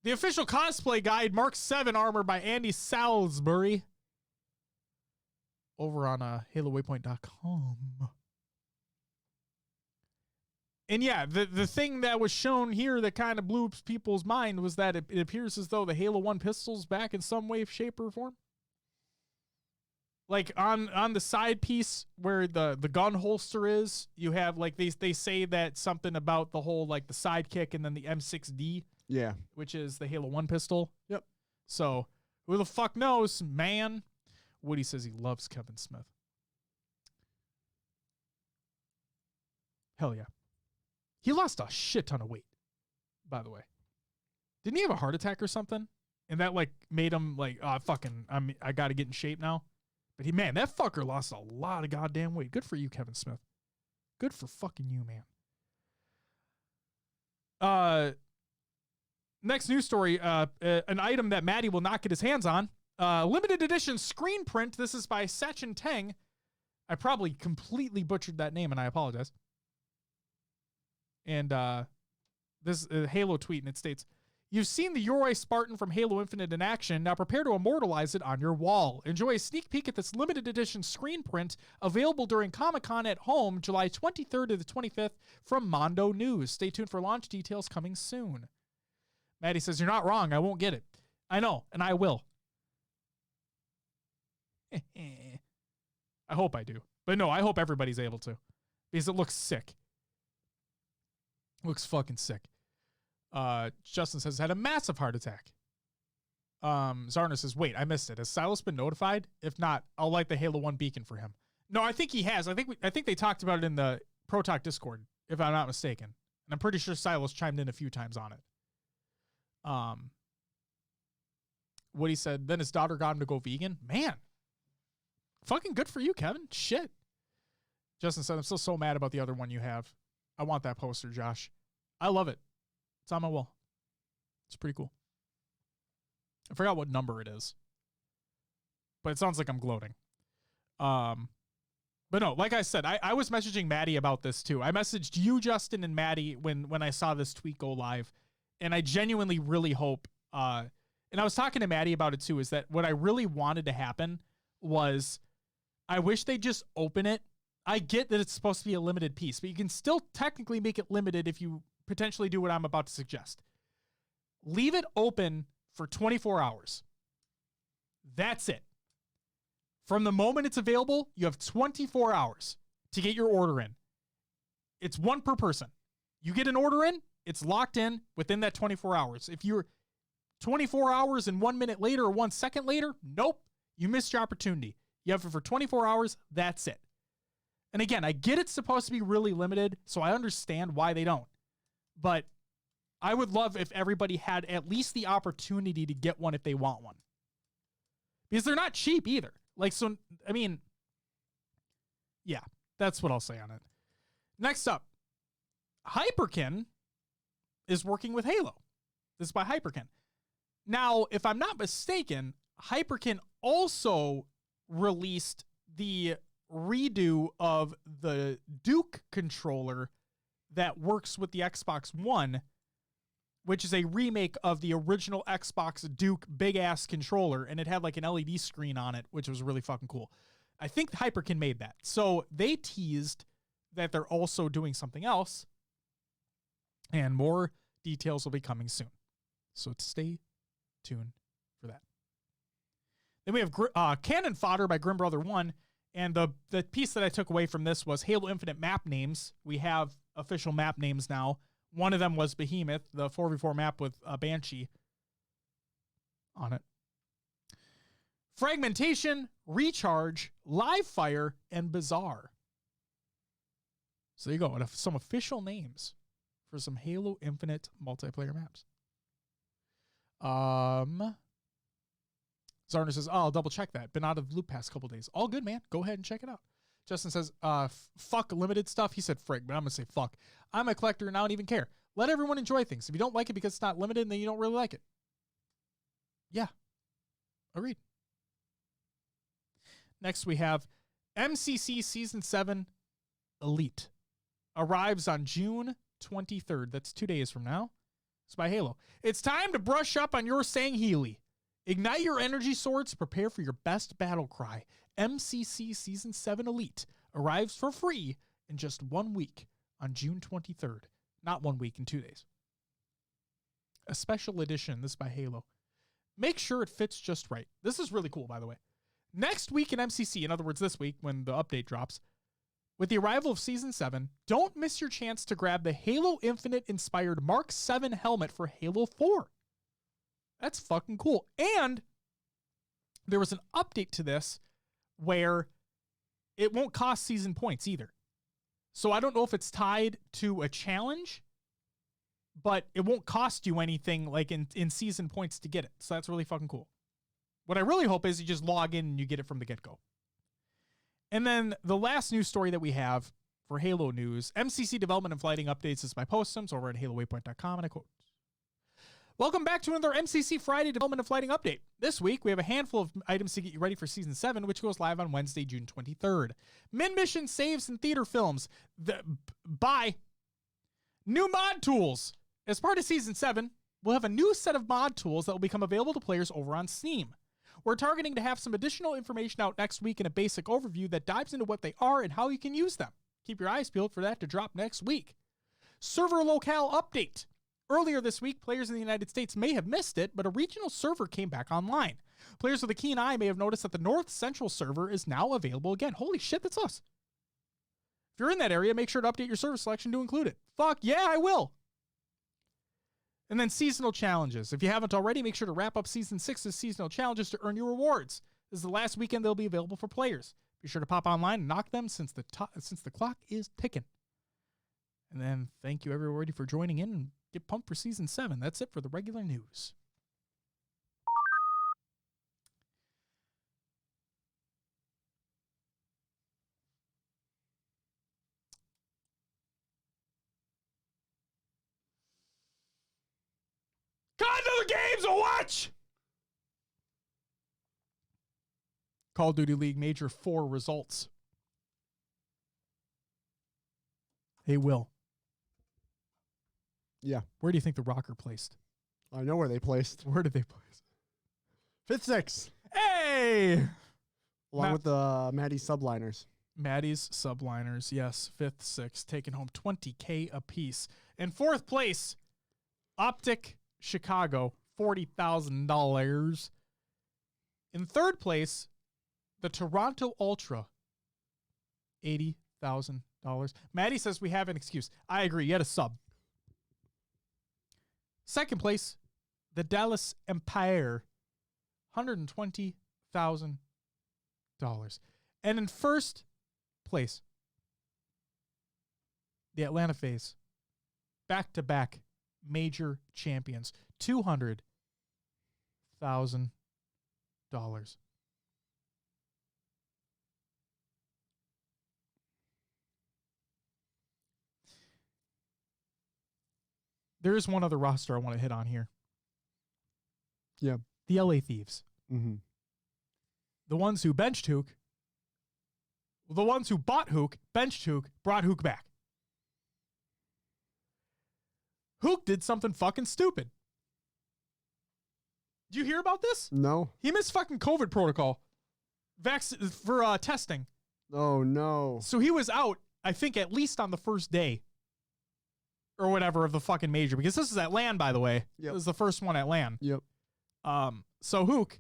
The official cosplay guide, Mark 7 armor by Andy Salisbury. Over on HaloWaypoint.com. And yeah, the thing that was shown here that kind of blew people's mind was that it appears as though the Halo 1 pistol's back in some way, shape, or form. Like on the side piece where the gun holster is, you have like they say that something about the whole like the sidekick and then the M6D, Yeah. which is the Halo 1 pistol. Yep. So who the fuck knows, man? Woody says he loves Kevin Smith. Hell yeah. He lost a shit ton of weight, by the way. Didn't he have a heart attack or something? And that like made him like, I got to get in shape now. But that fucker lost a lot of goddamn weight. Good for you, Kevin Smith. Good for fucking you, man. Next news story, an item that Maddie will not get his hands on. Limited edition screen print. This is by Sachin Teng. I probably completely butchered that name, and I apologize. And this Halo tweet, and it states, "You've seen the Yoroi Spartan from Halo Infinite in action. Now prepare to immortalize it on your wall. Enjoy a sneak peek at this limited edition screen print available during Comic-Con at Home, July 23rd to the 25th from Mondo News. Stay tuned for launch details coming soon." Maddie says, "You're not wrong. I won't get it." I know, and I will. I hope I do. But no, I hope everybody's able to. Because it looks sick. Looks fucking sick. Justin says, had a massive heart attack. Zarna says, wait, I missed it. Has Silas been notified? If not, I'll light the Halo 1 beacon for him. No, I think he has. I think they talked about it in the Pro Talk Discord, if I'm not mistaken. And I'm pretty sure Silas chimed in a few times on it. What he said, then his daughter got him to go vegan. Man, fucking good for you, Kevin. Shit. Justin said, I'm still so mad about the other one you have. I want that poster, Josh. I love it. It's on my wall. It's pretty cool. I forgot what number it is. But it sounds like I'm gloating. But no, like I said, I was messaging Maddie about this too. I messaged you, Justin, and Maddie when I saw this tweet go live. And I genuinely really hope, and I was talking to Maddie about it too, is that what I really wanted to happen was I wish they just open it. I get that it's supposed to be a limited piece, but you can still technically make it limited if you potentially do what I'm about to suggest. Leave it open for 24 hours. That's it. From the moment it's available, you have 24 hours to get your order in. It's one per person. You get an order in, it's locked in within that 24 hours. If you're 24 hours and 1 minute later or 1 second later, nope, you missed your opportunity. You have it for 24 hours, that's it. And again, I get it's supposed to be really limited, so I understand why they don't. But I would love if everybody had at least the opportunity to get one if they want one. Because they're not cheap either. Like, so, I mean, yeah, that's what I'll say on it. Next up, Hyperkin is working with Halo. This is by Hyperkin. Now, if I'm not mistaken, Hyperkin also released the redo of the Duke controller that works with the Xbox One, which is a remake of the original Xbox Duke big-ass controller, and it had like an LED screen on it, which was really fucking cool. I think Hyperkin made that. So they teased that they're also doing something else, and more details will be coming soon. So stay tuned for that. Then we have Cannon Fodder by Grim Brother 1, and the piece that I took away from this was Halo Infinite map names. We have official map names now. One of them was Behemoth, the 4v4 map with Banshee on it. Fragmentation, Recharge, Live Fire, and Bazaar. So there you go. Some official names for some Halo Infinite multiplayer maps. Zarner says, oh, I'll double check that. Been out of the loop past couple days. All good, man. Go ahead and check it out. Justin says, fuck limited stuff. He said frig, but I'm going to say fuck. I'm a collector and I don't even care. Let everyone enjoy things. If you don't like it because it's not limited, then you don't really like it. Yeah. Agreed. Next, we have MCC Season 7 Elite. Arrives on June 23rd. That's 2 days from now. It's by Halo. It's time to brush up on your Sangheili. Ignite your energy swords. Prepare for your best battle cry. MCC Season 7 Elite arrives for free in just 1 week on June 23rd. Not 1 week, in 2 days. A special edition. This is by Halo. Make sure it fits just right. This is really cool, by the way. Next week in MCC, in other words, this week when the update drops, with the arrival of Season 7, don't miss your chance to grab the Halo Infinite-inspired Mark 7 helmet for Halo 4. That's fucking cool. And there was an update to this where it won't cost season points either. So I don't know if it's tied to a challenge, but it won't cost you anything like in season points to get it. So that's really fucking cool. What I really hope is you just log in and you get it from the get-go. And then the last news story that we have for Halo news, MCC development and flighting updates is by Postums over at HaloWaypoint.com, and I quote, welcome back to another MCC Friday development and flighting update. This week, we have a handful of items to get you ready for Season 7, which goes live on Wednesday, June 23rd. Min-mission saves and theater films. By new mod tools. As part of Season 7, we'll have a new set of mod tools that will become available to players over on Steam. We're targeting to have some additional information out next week in a basic overview that dives into what they are and how you can use them. Keep your eyes peeled for that to drop next week. Server locale update. Earlier this week, players in the United States may have missed it, but a regional server came back online. Players with a keen eye may have noticed that the North Central server is now available again. Holy shit, that's us. If you're in that area, make sure to update your server selection to include it. Fuck yeah, I will. And then seasonal challenges. If you haven't already, make sure to wrap up Season 6's seasonal challenges to earn your rewards. This is the last weekend they'll be available for players. Be sure to pop online and knock them since the clock is ticking. And then thank you everybody for joining in and get pumped for Season 7. That's it for the regular news. Got another games to watch! Call of Duty League Major 4 results. Hey, Will. Yeah. Where do you think the Rocker placed? I know where they placed. Where did they place? 5th, 6th. Hey! Along with the Maddie Subliners. Maddie's Subliners, yes. 5th, 6th, taking home $20K apiece. In 4th place, Optic Chicago, $40,000. In 3rd place, the Toronto Ultra, $80,000. Maddie says we have an excuse. I agree. You had a sub. 2nd place, the Dallas Empire, $120,000. And in first place, the Atlanta FaZe, back-to-back major champions, $200,000. There is one other roster I want to hit on here. Yeah. The LA Thieves. Mm-hmm. The ones who benched Hook. The ones who bought Hook, benched Hook, brought Hook back. Hook did something fucking stupid. Did you hear about this? No. He missed fucking COVID protocol for testing. Oh, no. So he was out, I think, at least on the first day or whatever of the fucking major, because this is at LAN, by the way. Yep. This is the first one at LAN. Yep. So Hook,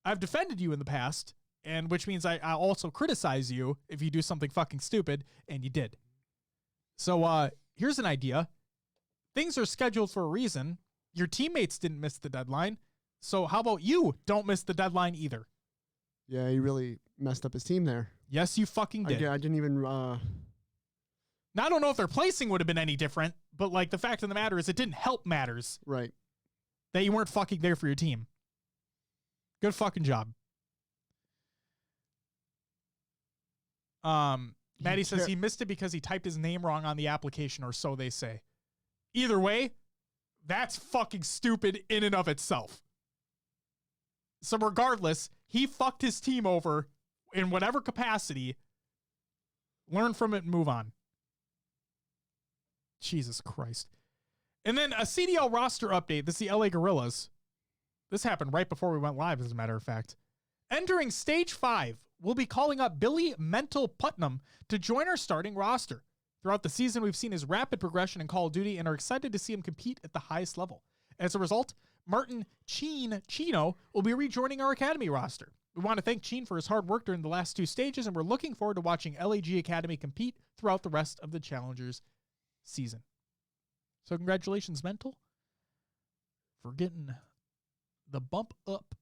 I've defended you in the past, and which means I also criticize you if you do something fucking stupid, and you did. So here's an idea. Things are scheduled for a reason. Your teammates didn't miss the deadline. So how about you don't miss the deadline either? Yeah, he really messed up his team there. Yes, you fucking did. I didn't even... Now, I don't know if their placing would have been any different, but like the fact of the matter is it didn't help matters Right. that you weren't fucking there for your team. Good fucking job. Maddie says he missed it because he typed his name wrong on the application, or so they say. Either way, that's fucking stupid in and of itself. So regardless, he fucked his team over in whatever capacity. Learn from it and move on. Jesus Christ. And then a CDL roster update. This is the LA Gorillas. This happened right before we went live, as a matter of fact. Entering Stage 5, we'll be calling up Billy Mental Putnam to join our starting roster. Throughout the season, we've seen his rapid progression in Call of Duty and are excited to see him compete at the highest level. As a result, Martin Chino will be rejoining our Academy roster. We want to thank Cheen for his hard work during the last two stages, and we're looking forward to watching LAG Academy compete throughout the rest of the Challengers season. So congratulations, Mental, for getting the bump up.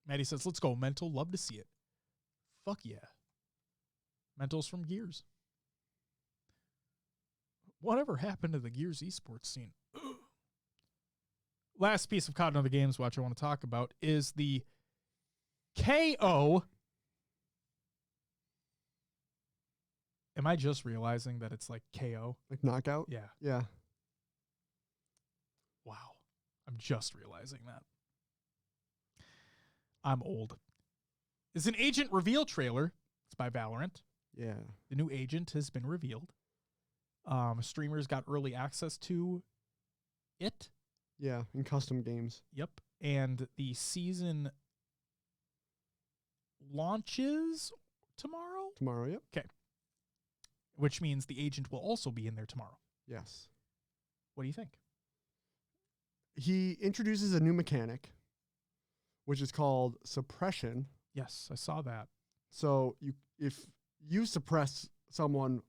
Maddie says, let's go, Mental. Love to see it. Fuck yeah. Mental's from Gears. Whatever happened to the Gears esports scene? Last piece of Cotton of the Games Watch I want to talk about is the KO. Am I just realizing that it's like KO? Like knockout? Yeah. Yeah. Wow. I'm just realizing that. I'm old. It's an agent reveal trailer. It's by Valorant. Yeah. The new agent has been revealed. Streamers got early access to it. Yeah, in custom games. Yep. And the season launches tomorrow? Tomorrow, yep. Okay. Which means the agent will also be in there tomorrow. Yes. What do you think? He introduces a new mechanic, which is called suppression. Yes, I saw that. So if you suppress someone,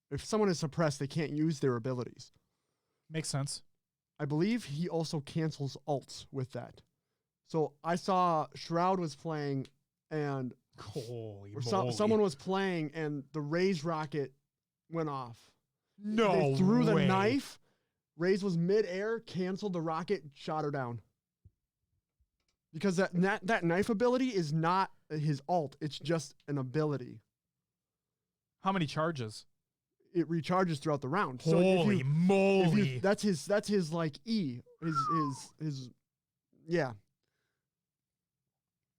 if someone is suppressed, they can't use their abilities. Makes sense. I believe he also cancels ults with that. So I saw Shroud was playing and Holy someone was playing and the Raze rocket went off. No They threw the way. knife. Raze was mid-air, canceled the rocket, shot her down. Because that knife ability is not his ult. It's just an ability. How many charges? It recharges throughout the round. Holy moly. That's his like E. His yeah.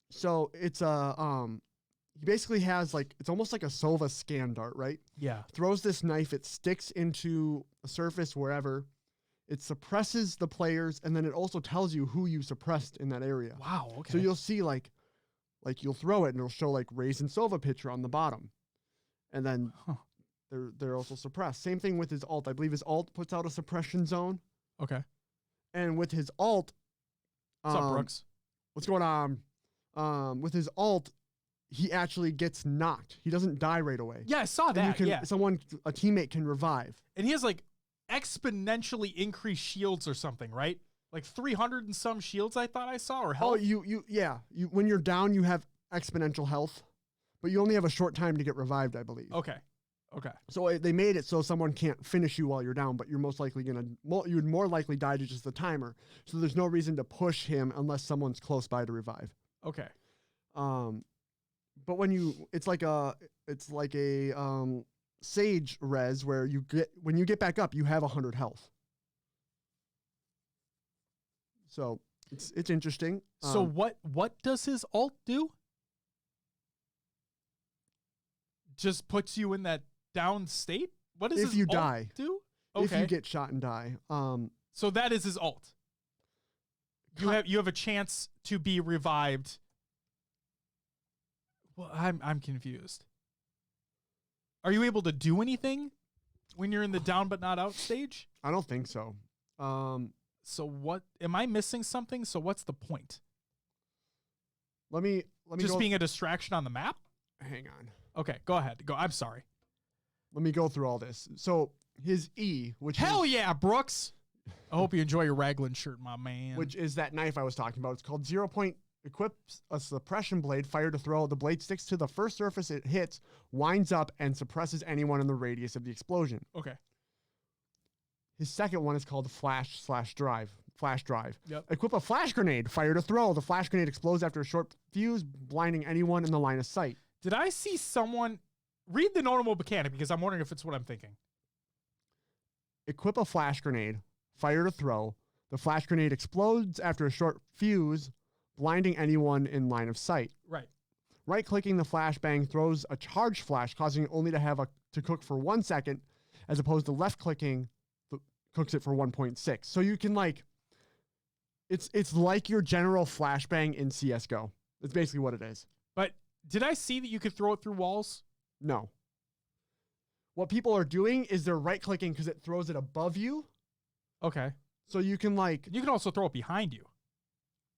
So it's he basically has like, it's almost like a Sova scan dart, right? Yeah. Throws this knife, it sticks into a surface wherever. It suppresses the players, and then it also tells you who you suppressed in that area. Wow, okay. So you'll see like you'll throw it and it'll show like Raze and Sova picture on the bottom. And then they're also suppressed. Same thing with his ult. I believe his ult puts out a suppression zone. Okay. And with his ult, What's up, Brooks? what's going on? With his ult, he actually gets knocked. He doesn't die right away. Yeah, I saw And that. Yeah. a teammate can revive. And he has like exponentially increased shields or something, right? Like 300 and some shields I thought I saw, or health? Oh, you when you're down, you have exponential health, but you only have a short time to get revived, I believe. Okay. So they made it so someone can't finish you while you're down, but you're most likely you would more likely die to just the timer. So there's no reason to push him unless someone's close by to revive. Okay. But it's like a Sage res where when you get back up, you have 100 health. So it's interesting. So what does his ult do? Just puts you in that down state? What does his if you ult die do? Okay. If you get shot and die. So that is his ult. You have a chance to be revived. Well, I'm confused. Are you able to do anything when you're in the down but not out stage? I don't think so. So what am I missing something? So what's the point? Let me just go, being a distraction on the map? hang on. Okay, go ahead. Go. I'm sorry. Let me go through all this. So his E, which Hell yeah, Brooks. I hope you enjoy your Raglan shirt, my man. which is that knife I was talking about. It's called 0 Point. Equips a suppression blade, fire to throw. The blade sticks to the first surface it hits, winds up, and suppresses anyone in the radius of the explosion. Okay. His second one is called Flash Drive. Yep. Equip a flash grenade, fire to throw. The flash grenade explodes after a short fuse, blinding anyone in the line of sight. Did I see someone read the normal mechanic because I'm wondering if it's what I'm thinking. Equip a flash grenade, fire to throw. The flash grenade explodes after a short fuse, blinding anyone in line of sight. Right. Right-clicking the flashbang throws a charged flash, causing it only to cook for 1 second, as opposed to left-clicking cooks it for 1.6. So you can it's like your general flashbang in CS:GO. That's basically what it is. But did I see that you could throw it through walls? No. What people are doing is they're right-clicking because it throws it above you. Okay. So you can You can also throw it behind you.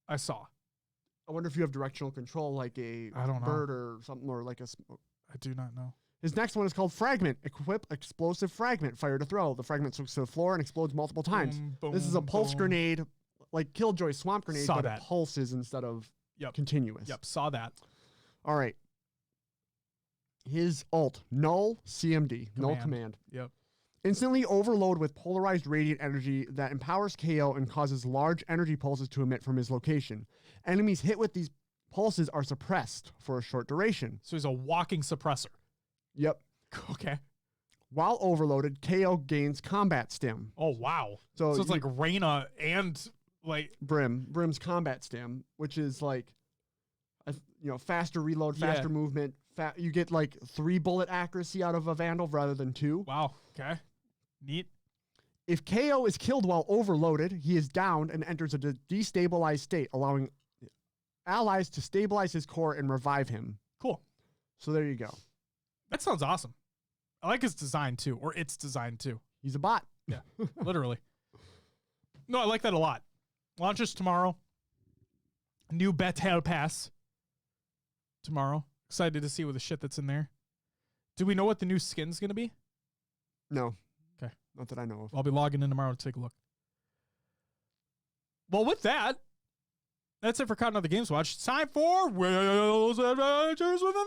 I saw. I wonder if you have directional control like a I don't know. bird or something, or like I do not know. His next one is called Fragment. Equip explosive fragment, fire to throw. The fragment sticks to the floor and explodes multiple times. Boom, This is a boom, pulse boom. grenade, like Killjoy swamp grenade, Saw but that. it pulses instead of Yep. continuous. Yep, saw that. All right. His ult, Null CMD, Null Command. Yep. Instantly overload with polarized radiant energy that empowers KO and causes large energy pulses to emit from his location. Enemies hit with these pulses are suppressed for a short duration. So he's a walking suppressor. Yep. Okay. While overloaded, KO gains combat stim. Oh, wow. So So it's like Reyna and Brim's combat stim, which is faster reload, faster movement. You get 3 bullet accuracy out of a Vandal rather than 2. wow. Okay. Neat. If KO is killed while overloaded, he is downed and enters a destabilized state, allowing allies to stabilize his core and revive him. Cool. So there you go. That sounds awesome. I like his design too, or its design too. He's a bot. Yeah, literally. No, I like that a lot. Launches tomorrow. New Battle Pass tomorrow. Excited to see what the shit that's in there. Do we know what the new skin's going to be? No. Okay. Not that I know of. I'll be logging in tomorrow to take a look. Well, with that, that's it for Caught Another Games Watch. It's time for Will's Adventures with an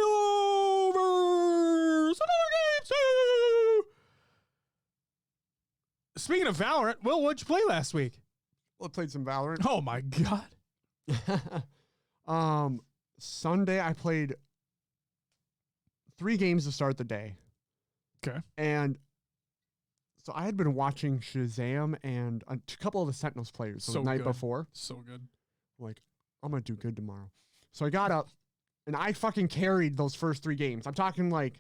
Ailovers. Another game too. Speaking of Valorant, Will, what'd you play last week? Well, I played some Valorant. Oh my god. Sunday I played 3 games to start the day. Okay. And so I had been watching Shazam and a couple of the Sentinels players the night before. So good. Like, I'm going to do good tomorrow. So I got up and I fucking carried those first 3 games. I'm talking one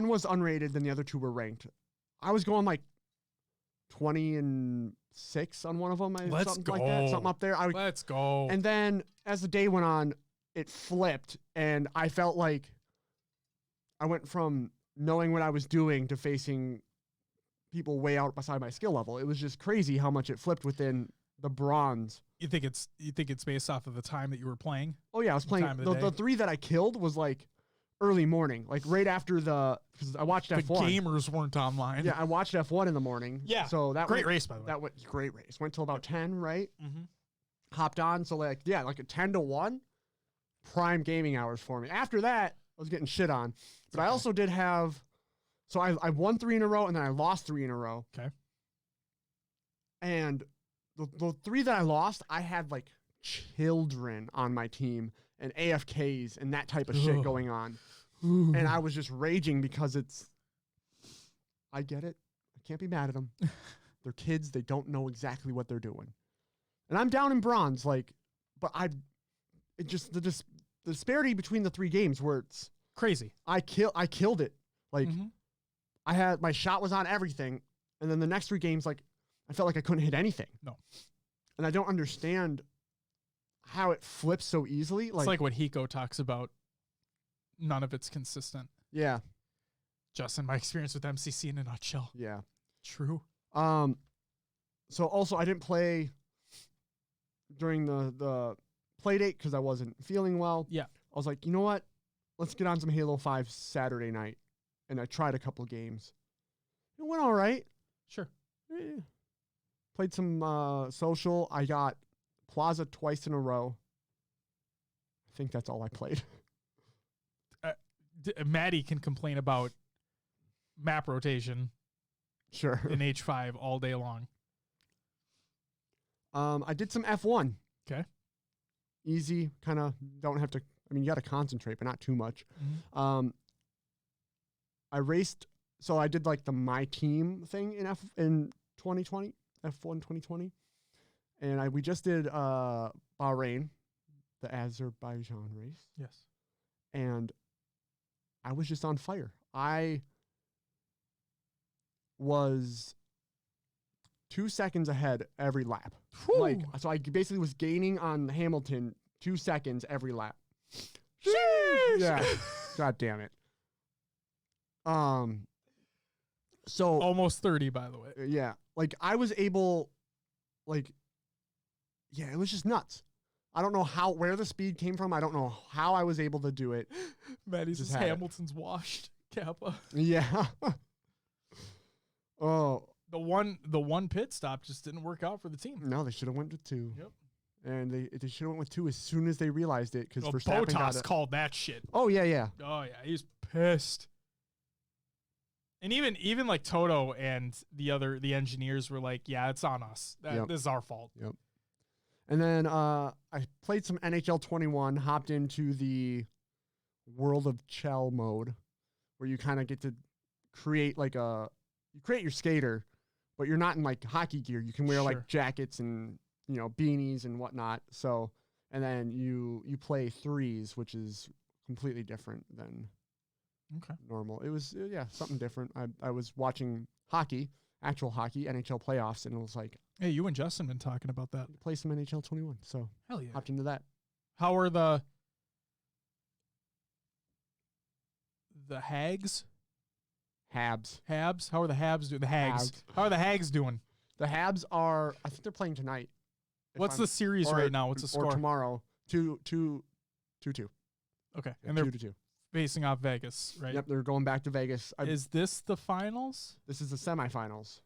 was unrated, then the other 2 were ranked. I was going 20-6 on one of them. Let's something go. like that. Something up there. Let's go. And then as the day went on, it flipped, and I felt like I went from knowing what I was doing to facing people way out beside my skill level. It was just crazy how much it flipped within the bronze. You think it's based off of the time that you were playing? Oh yeah, I was playing time of the the day. 3 that I killed was early morning, like right after because I watched The F1. gamers weren't online. Yeah, I watched F1 in the morning. Yeah. So that Great race, by the way. That went great race. Went till about 10, right? Mm-hmm. Hopped on. So like a 10 to 1, prime gaming hours for me. After that, I was getting shit on. But I also did have, so I won 3 in a row and then I lost 3 in a row. Okay. And the 3 that I lost, I had like children on my team and AFKs and that type of shit going on. And I was just raging because I get it. I can't be mad at them. They're kids. They don't know exactly what they're doing. And I'm down in bronze, but the disparity between the 3 games where it's crazy. I killed it. Like Mm-hmm. I had, my shot was on everything. And then the next 3 games, like I felt like I couldn't hit anything. No. And I don't understand how it flips so easily. It's like what Hiko talks about. None of it's consistent. Yeah. Justin, my experience with MCC in a nutshell. Yeah. True. So also I didn't play during the play date because I wasn't feeling well. Yeah. I was like, you know what? Let's get on some Halo 5 Saturday night. And I tried a couple games. It went all right. Sure. Yeah. Played some social. I got Plaza twice in a row. I think that's all I played. Maddie can complain about map rotation Sure. in H5 all day long. I did some F1. Okay. Easy, kind of don't have to, I mean, you got to concentrate, but not too much. Mm-hmm. I raced, so I did like the My Team thing in 2020, F1 2020. And we just did Bahrain, the Azerbaijan race. Yes. And I was just on fire. I was 2 seconds ahead every lap. Whew. Like, so I basically was gaining on Hamilton 2 seconds every lap. Yeah. God damn it. So Almost 30, by the way. yeah, like I was able, like, yeah, it was just nuts. I don't know where the speed came from. I don't know how I was able to do it. Maddie's Just says had it. Hamilton's washed. Kappa. Yeah. Oh, The one pit stop just didn't work out for the team. no, they should have went with 2. Yep. And they should have went with 2 as soon as they realized it because Well, Verstappen got Bottas it. called that shit. Oh yeah, yeah. Oh yeah, he's pissed. And even like Toto and the engineers were like, yeah, it's on us. Yep. This is our fault. Yep. And then I played some NHL 21, hopped into the World of Chell mode, where you kind of get to create you create your skater, but you're not in like hockey gear. You can wear Sure. like jackets and beanies and whatnot. So, and then you play threes, which is completely different than Okay. normal. It was something different. I was watching hockey, actual hockey, NHL playoffs, and it was like, Hey, you and Justin been talking about that. play some NHL 21. So Hell yeah. hopped into that. How are the Hags? Habs. Habs? How are the Habs doing? The Hags. Habs. How are the Hags doing? The Habs are, I think they're playing tonight. if What's I'm- the series or- right now? What's the Or score? tomorrow. 2-2. Okay. Yeah, And they're 2-2. facing off Vegas, right? Yep, they're going back to Vegas. Is this the finals? This is the semifinals.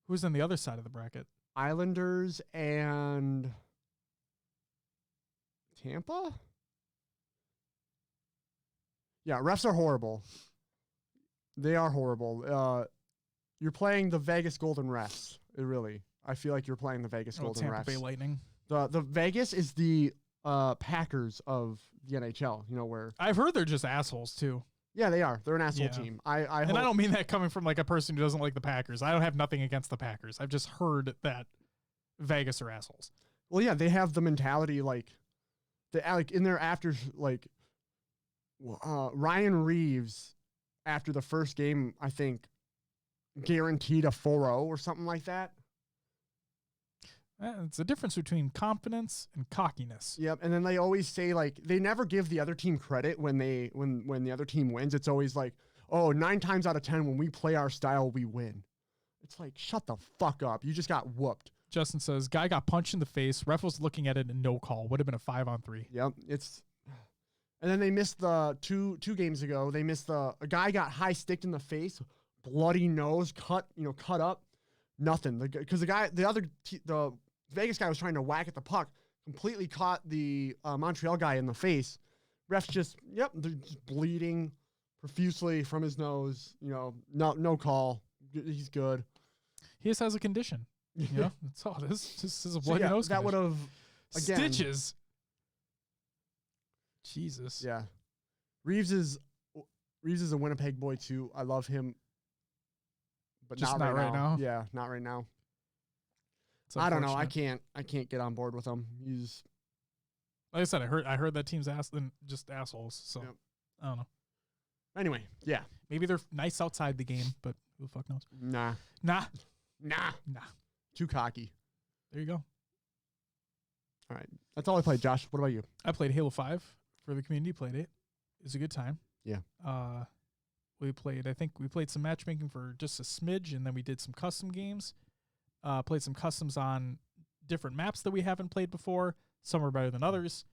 Who's on the other side of the bracket? Islanders and Tampa? Yeah, refs are horrible. They are horrible. You're playing the Vegas Golden refs. I feel like you're playing the Vegas Golden Tampa refs. Bay Lightning. The Vegas is the Packers of the NHL. Where I've heard they're just assholes too. yeah, they are. They're an asshole Yeah. team. I And hope, I don't mean that coming from like a person who doesn't like the Packers. I don't have nothing against the Packers. I've just heard that Vegas are assholes. Well, yeah, they have the mentality like in their after Ryan Reeves after the first game, I think guaranteed a 4-0 or something like that. It's a difference between confidence and cockiness. Yep, and then they always say like they never give the other team credit when the other team wins. It's always like, oh, 9 times out of 10 when we play our style, we win. It's like, shut the fuck up. You just got whooped. Justin says, guy got punched in the face. Ref was looking at it and no call. Would have been a 5-on-3. Yep, And then they missed the two games ago. They missed a guy got high sticked in the face, bloody nose, cut up, nothing. Because the Vegas guy was trying to whack at the puck, completely caught the Montreal guy in the face. Refs they're just bleeding profusely from his nose. No call. He's good. He just has a condition. That's all it is. Just is a bloody nose. That would have stitches. Jesus. Yeah. Reeves is a Winnipeg boy too. I love him. But just not right now. Yeah, not right now. I don't know. I can't get on board with him. He's like I said, I heard that team's just assholes. So I don't know. Anyway, yeah. Maybe they're nice outside the game, but who the fuck knows? Nah. Too cocky. There you go. All right. That's all I played, Josh. What about you? I played Halo 5 for the community. Played it. It was a good time. Yeah. We played some matchmaking for just a smidge, and then we did some custom games. Played some customs on different maps that we haven't played before. Some are better than others.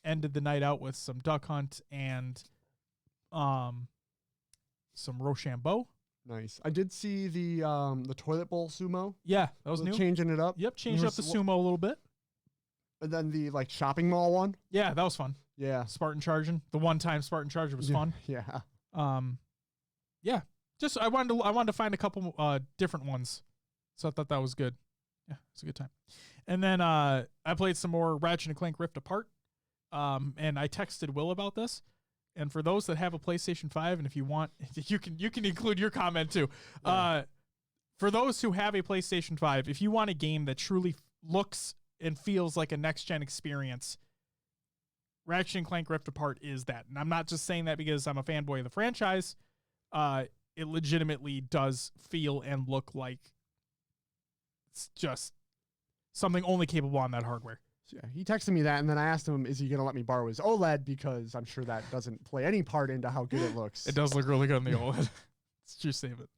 Ended the night out with some duck hunt and some Rochambeau. Nice. I did see the toilet bowl sumo. Yeah, that was new. Changing it up. Yep, changed up the sumo a little bit. And then the shopping mall one. Yeah, that was fun. Yeah. Spartan charging. The one-time Spartan charger was fun. Yeah. Yeah. Just I wanted to find a couple different ones. So I thought that was good. Yeah, it's a good time. And then I played some more Ratchet and Clank Rift Apart. And I texted Will about this. And for those that have a PlayStation 5, and if you want, you can include your comment too. Yeah. For those who have a PlayStation 5, if you want a game that truly looks and feels like a next-gen experience, Ratchet and Clank Rift Apart is that. And I'm not just saying that because I'm a fanboy of the franchise. It legitimately does feel and look like it's just something only capable on that hardware. So yeah, he texted me that, and then I asked him, is he going to let me borrow his OLED? Because I'm sure that doesn't play any part into how good it looks. It does look really good on the OLED. It's true statement.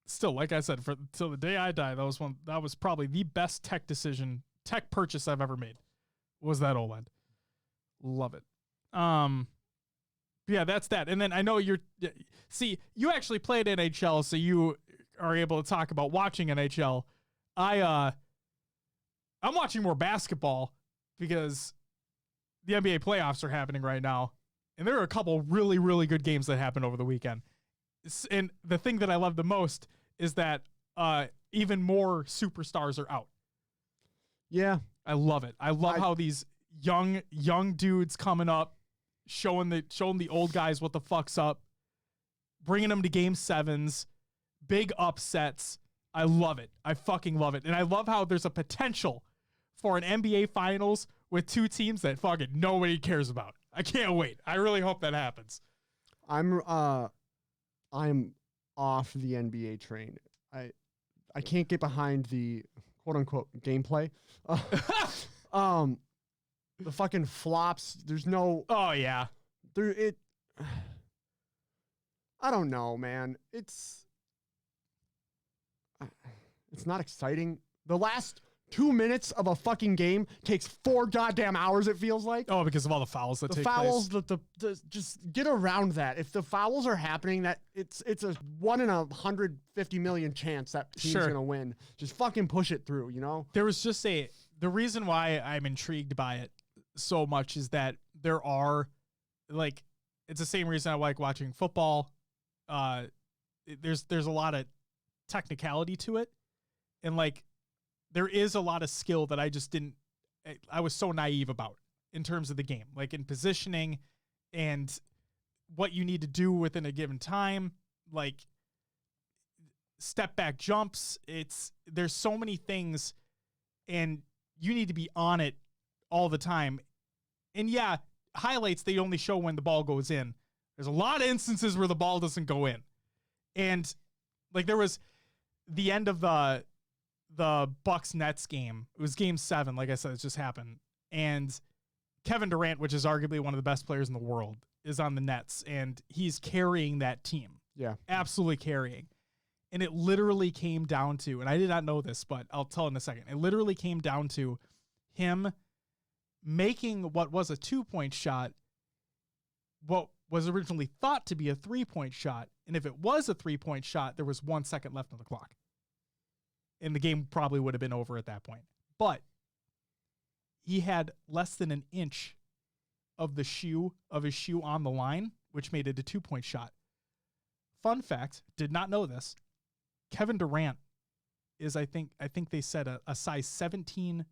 Still, like I said, till the day I die, that was probably the best tech purchase I've ever made. Was that OLED. Love it. Yeah, that's that. And then I know you actually played NHL, so you are able to talk about watching NHL. I'm watching more basketball because the NBA playoffs are happening right now. And there are a couple really, really good games that happened over the weekend. And the thing that I love the most is that even more superstars are out. Yeah. I love it. I love how these young dudes coming up, showing the old guys what the fuck's up, bringing them to game 7s, big upsets. I love it. I fucking love it. And I love how there's a potential for an NBA Finals with two teams that fucking nobody cares about. I can't wait. I really hope that happens. I'm off the NBA train. I can't get behind the quote unquote gameplay. The fucking flops. There's no. Oh yeah. I don't know, man. It's not exciting. The last 2 minutes of a fucking game takes 4 goddamn hours, it feels like. Oh, because of all the fouls that take place. The just get around that. If the fouls are happening, that it's a 1 in 150 million chance that team's gonna win. Just fucking push it through, you know? There was just the reason why I'm intrigued by it so much is that there are, like, it's the same reason I like watching football. There's a lot of technicality to it, and like there is a lot of skill that I was so naive about in terms of the game, like in positioning and what you need to do within a given time, like step back jumps. There's so many things and you need to be on it all the time. And yeah, highlights, they only show when the ball goes in. There's a lot of instances where the ball doesn't go in. And like there was the end of the Bucks Nets game. It was game 7. Like I said, it just happened. And Kevin Durant, which is arguably one of the best players in the world, is on the Nets and he's carrying that team. Yeah. Absolutely carrying. And it literally came down to, and I did not know this, but I'll tell in a second. It literally came down to him making what was a 2-point shot what was originally thought to be a 3-point shot. And if it was a 3-point shot, there was 1 second left on the clock. And the game probably would have been over at that point. But he had less than an inch of his shoe on the line, which made it a 2-point shot. Fun fact, did not know this. Kevin Durant is, I think they said a size 17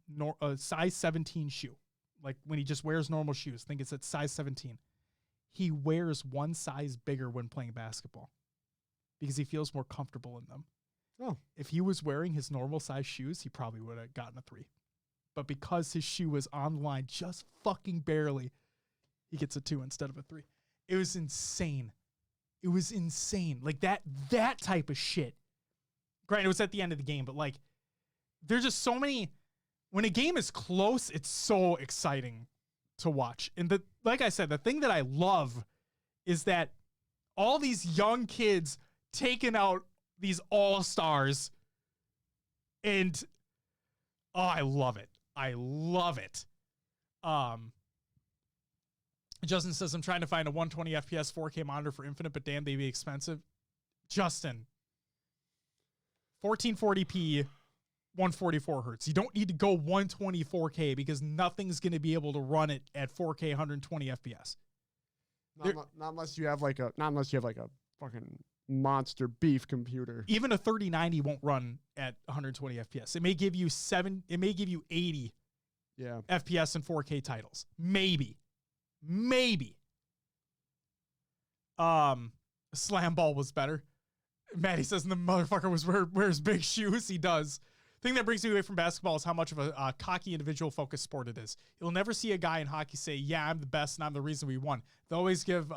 shoe. Like when he just wears normal shoes. I think it's at size 17. He wears one size bigger when playing basketball because he feels more comfortable in them. Oh. If he was wearing his normal size shoes, he probably would have gotten a 3. But because his shoe was on the line just fucking barely, he gets a 2 instead of a 3. It was insane. It was insane. Like that type of shit. Granted, it was at the end of the game, but like there's just so many. When a game is close, it's so exciting to watch. And like I said, the thing that I love is that all these young kids taking out these all-stars, and I love it. I love it. Justin says, I'm trying to find a 120 FPS 4K monitor for Infinite, but damn, they'd be expensive. Justin, 1440p, 144 hertz. You don't need to go 120 4K because nothing's going to be able to run it at 4K 120 FPS. Not unless you have like a fucking monster beef computer. Even a 3090 won't run at 120 FPS. It may give you 80 FPS in 4K titles. Maybe. Slam ball was better. Maddie says the motherfucker wears big shoes. He does. Thing that brings me away from basketball is how much of a cocky individual focused sport it is. You'll never see a guy in hockey say, yeah, I'm the best and I'm the reason we won. They always give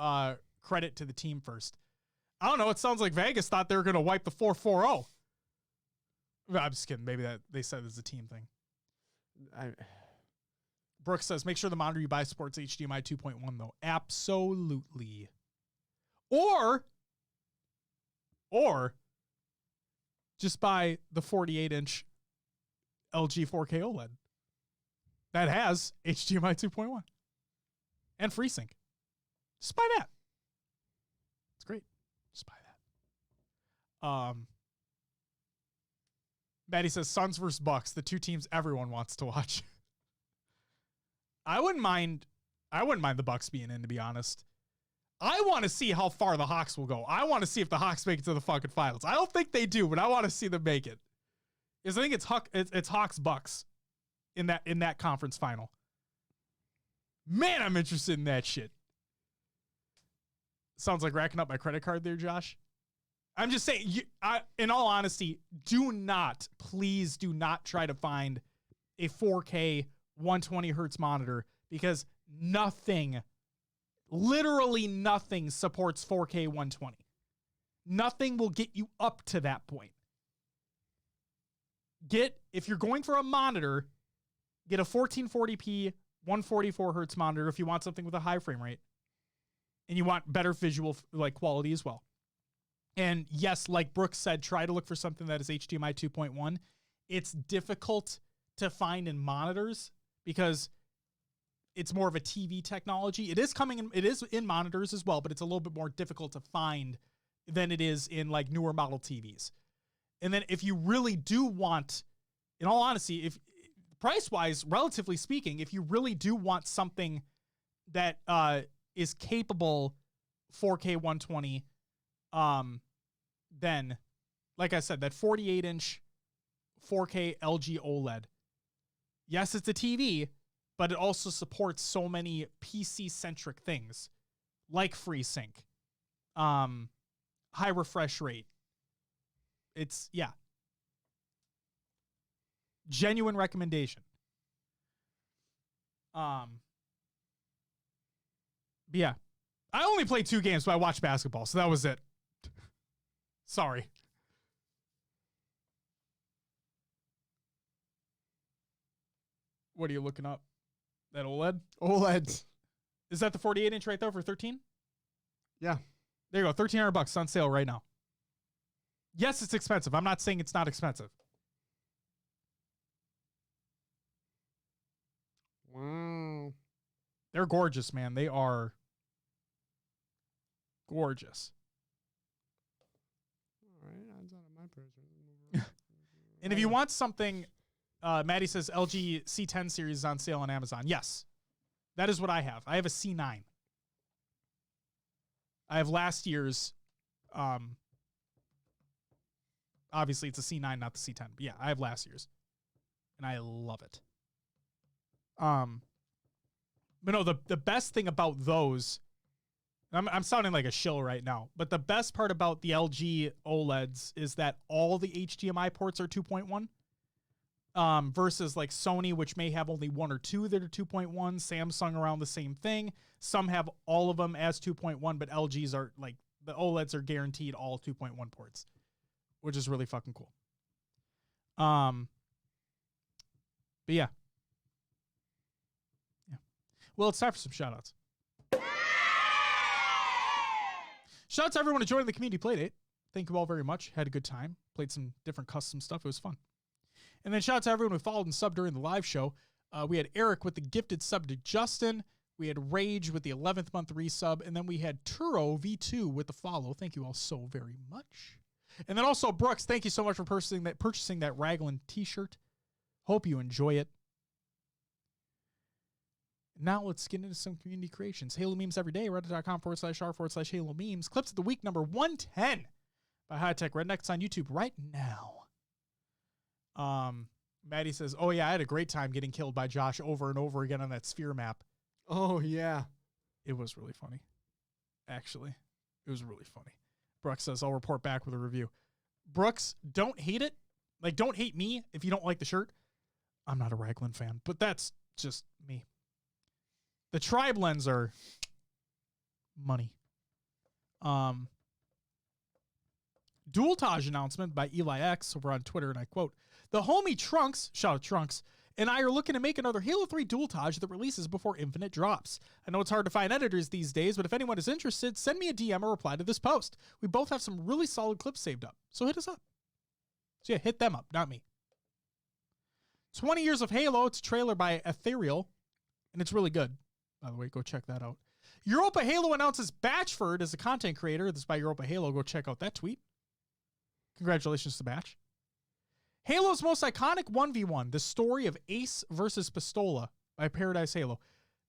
credit to the team first. I don't know. It sounds like Vegas thought they were going to wipe the 4-4-0. I'm just kidding. Maybe that they said it's a team thing. Brooks says, make sure the monitor you buy supports HDMI 2.1 though. Absolutely. Or just buy the 48-inch LG 4K OLED that has HDMI 2.1 and FreeSync. Just buy that. It's great. Just buy that. Maddie says Suns versus Bucks, the two teams everyone wants to watch. I wouldn't mind the Bucks being in, to be honest. I want to see how far the Hawks will go. I want to see if the Hawks make it to the fucking finals. I don't think they do, but I want to see them make it. Because I think it's Hawks Bucks in that conference final. Man, I'm interested in that shit. Sounds like racking up my credit card there, Josh. I'm just saying, in all honesty, please do not try to find a 4K 120 hertz monitor because literally nothing supports 4K 120. Nothing will get you up to that point. If you're going for a monitor, get a 1440p 144 hertz monitor if you want something with a high frame rate and you want better visual quality as well. And yes, like Brooks said, try to look for something that is HDMI 2.1. It's difficult to find in monitors because it's more of a TV technology. It is in monitors as well, but it's a little bit more difficult to find than it is in like newer model TVs. And then if you really do want, in all honesty, if price-wise, relatively speaking, if you really do want something that is capable 4K 120, then, like I said, that 48-inch 4K LG OLED. Yes, it's a TV, but it also supports so many PC-centric things, like FreeSync, high refresh rate. It's, yeah. Genuine recommendation. But yeah. I only played 2 games, but I watched basketball, so that was it. Sorry. What are you looking up? That OLED? OLED. Is that the 48-inch right there for 13? Yeah. There you go. $1,300 on sale right now. Yes, it's expensive. I'm not saying it's not expensive. Wow. They're gorgeous, man. They are gorgeous. All right, odds on my person. And if you want something, Maddie says LG C10 series is on sale on Amazon. Yes, that is what I have. I have a C9. I have last year's. Obviously, it's a C9, not the C10. But yeah, I have last year's, and I love it. But no, the best thing about those, I'm sounding like a shill right now, but the best part about the LG OLEDs is that all the HDMI ports are 2.1. Versus like Sony, which may have only one or two that are 2.1. Samsung around the same thing. Some have all of them as 2.1, but LGs are like, the OLEDs are guaranteed all 2.1 ports, which is really fucking cool. But yeah. Well, it's time for some shout outs. Shout out to everyone who joined the community playdate. Thank you all very much. Had a good time. Played some different custom stuff. It was fun. And then shout out to everyone who followed and subbed during the live show. We had Eric with the gifted sub to Justin. We had Rage with the 11th month resub. And then we had Turo V2 with the follow. Thank you all so very much. And then also Brooks, thank you so much for purchasing that Raglan t-shirt. Hope you enjoy it. Now let's get into some community creations. Halo memes every day. Reddit.com/r/Halo memes. Clips of the week number 110 by High Tech Rednecks on YouTube right now. Maddie says, oh yeah, I had a great time getting killed by Josh over and over again on that sphere map. Oh yeah. It was really funny. Actually, it was really funny. Brooks says, I'll report back with a review. Brooks, don't hate it. Like, don't hate me if you don't like the shirt. I'm not a Raglan fan, but that's just me. The Tribe Lens are money. Dualtage announcement by Eli X over on Twitter, and I quote, the homie Trunks, shout out Trunks, and I are looking to make another Halo 3 Dualtage that releases before Infinite drops. I know it's hard to find editors these days, but if anyone is interested, send me a DM or reply to this post. We both have some really solid clips saved up, so hit us up. So yeah, hit them up, not me. 20 Years of Halo, it's a trailer by Ethereal, and it's really good. By the way, go check that out. Europa Halo announces Batchford as a content creator. This is by Europa Halo. Go check out that tweet. Congratulations to Batch. Halo's most iconic 1v1, the story of Ace versus Pistola by Paradise Halo.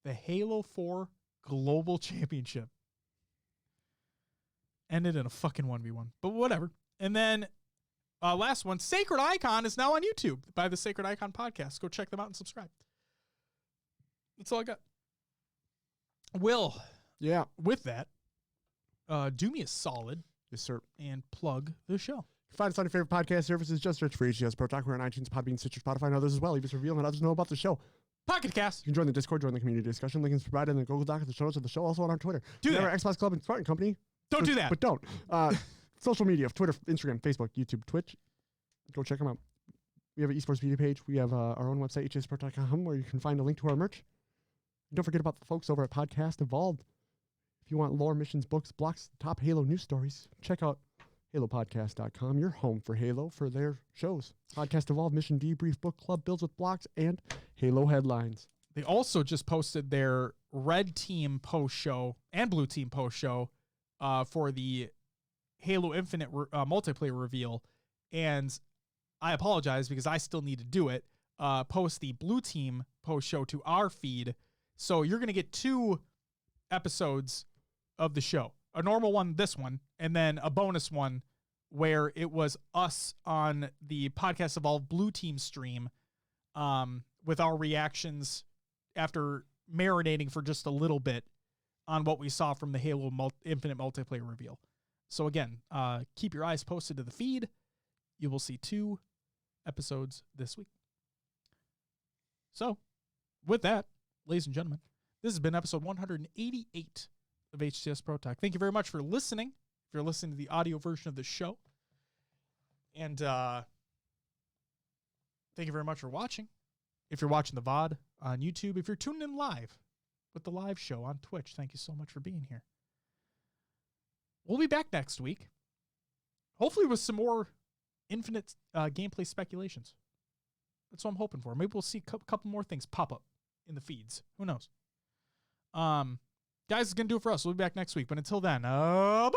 The Halo 4 Global Championship. Ended in a fucking 1v1, but whatever. And then last one, Sacred Icon is now on YouTube by the Sacred Icon podcast. Go check them out and subscribe. That's all I got. Will, Yeah. with that, do me a solid Yes, sir. and plug the show. Find us on your favorite podcast services. Just search for HCS Pro Talk. We're on iTunes, Podbean, Stitcher, Spotify, and others as well. Leave us a review and let others know about the show. Pocket Cast. You can join the Discord, join the community discussion. Link is provided in the Google Doc at the show notes of the show, also on our Twitter. Do that. Our Xbox Club and Spartan Company. Don't do that. But don't. Social media, Twitter, Instagram, Facebook, YouTube, Twitch. Go check them out. We have an esports media page. We have our own website, hcspro.com, where you can find a link to our merch. And don't forget about the folks over at Podcast Evolved. If you want lore, missions, books, blocks, top Halo news stories, check out HaloPodcast.com, your home for Halo, for their shows. Podcast Evolved, Mission Debrief, Book Club, Builds with Blocks, and Halo Headlines. They also just posted their Red Team post show and Blue Team post show for the Halo Infinite multiplayer reveal. And I apologize because I still need to do it. Post the Blue Team post show to our feed. So you're going to get 2 episodes of the show. A normal one, this one, and then a bonus one where it was us on the Podcast Evolved Blue Team stream with our reactions after marinating for just a little bit on what we saw from the Halo Infinite multiplayer reveal. So again, keep your eyes posted to the feed. You will see 2 episodes this week. So with that, ladies and gentlemen, this has been episode 188 of HCS Pro Talk. Thank you very much for listening. If you're listening to the audio version of the show. And thank you very much for watching. If you're watching the VOD on YouTube, if you're tuning in live with the live show on Twitch, thank you so much for being here. We'll be back next week, hopefully with some more Infinite gameplay speculations. That's what I'm hoping for. Maybe we'll see a couple more things pop up in the feeds. Who knows? Guys, it's gonna do it for us. We'll be back next week. But until then, bye.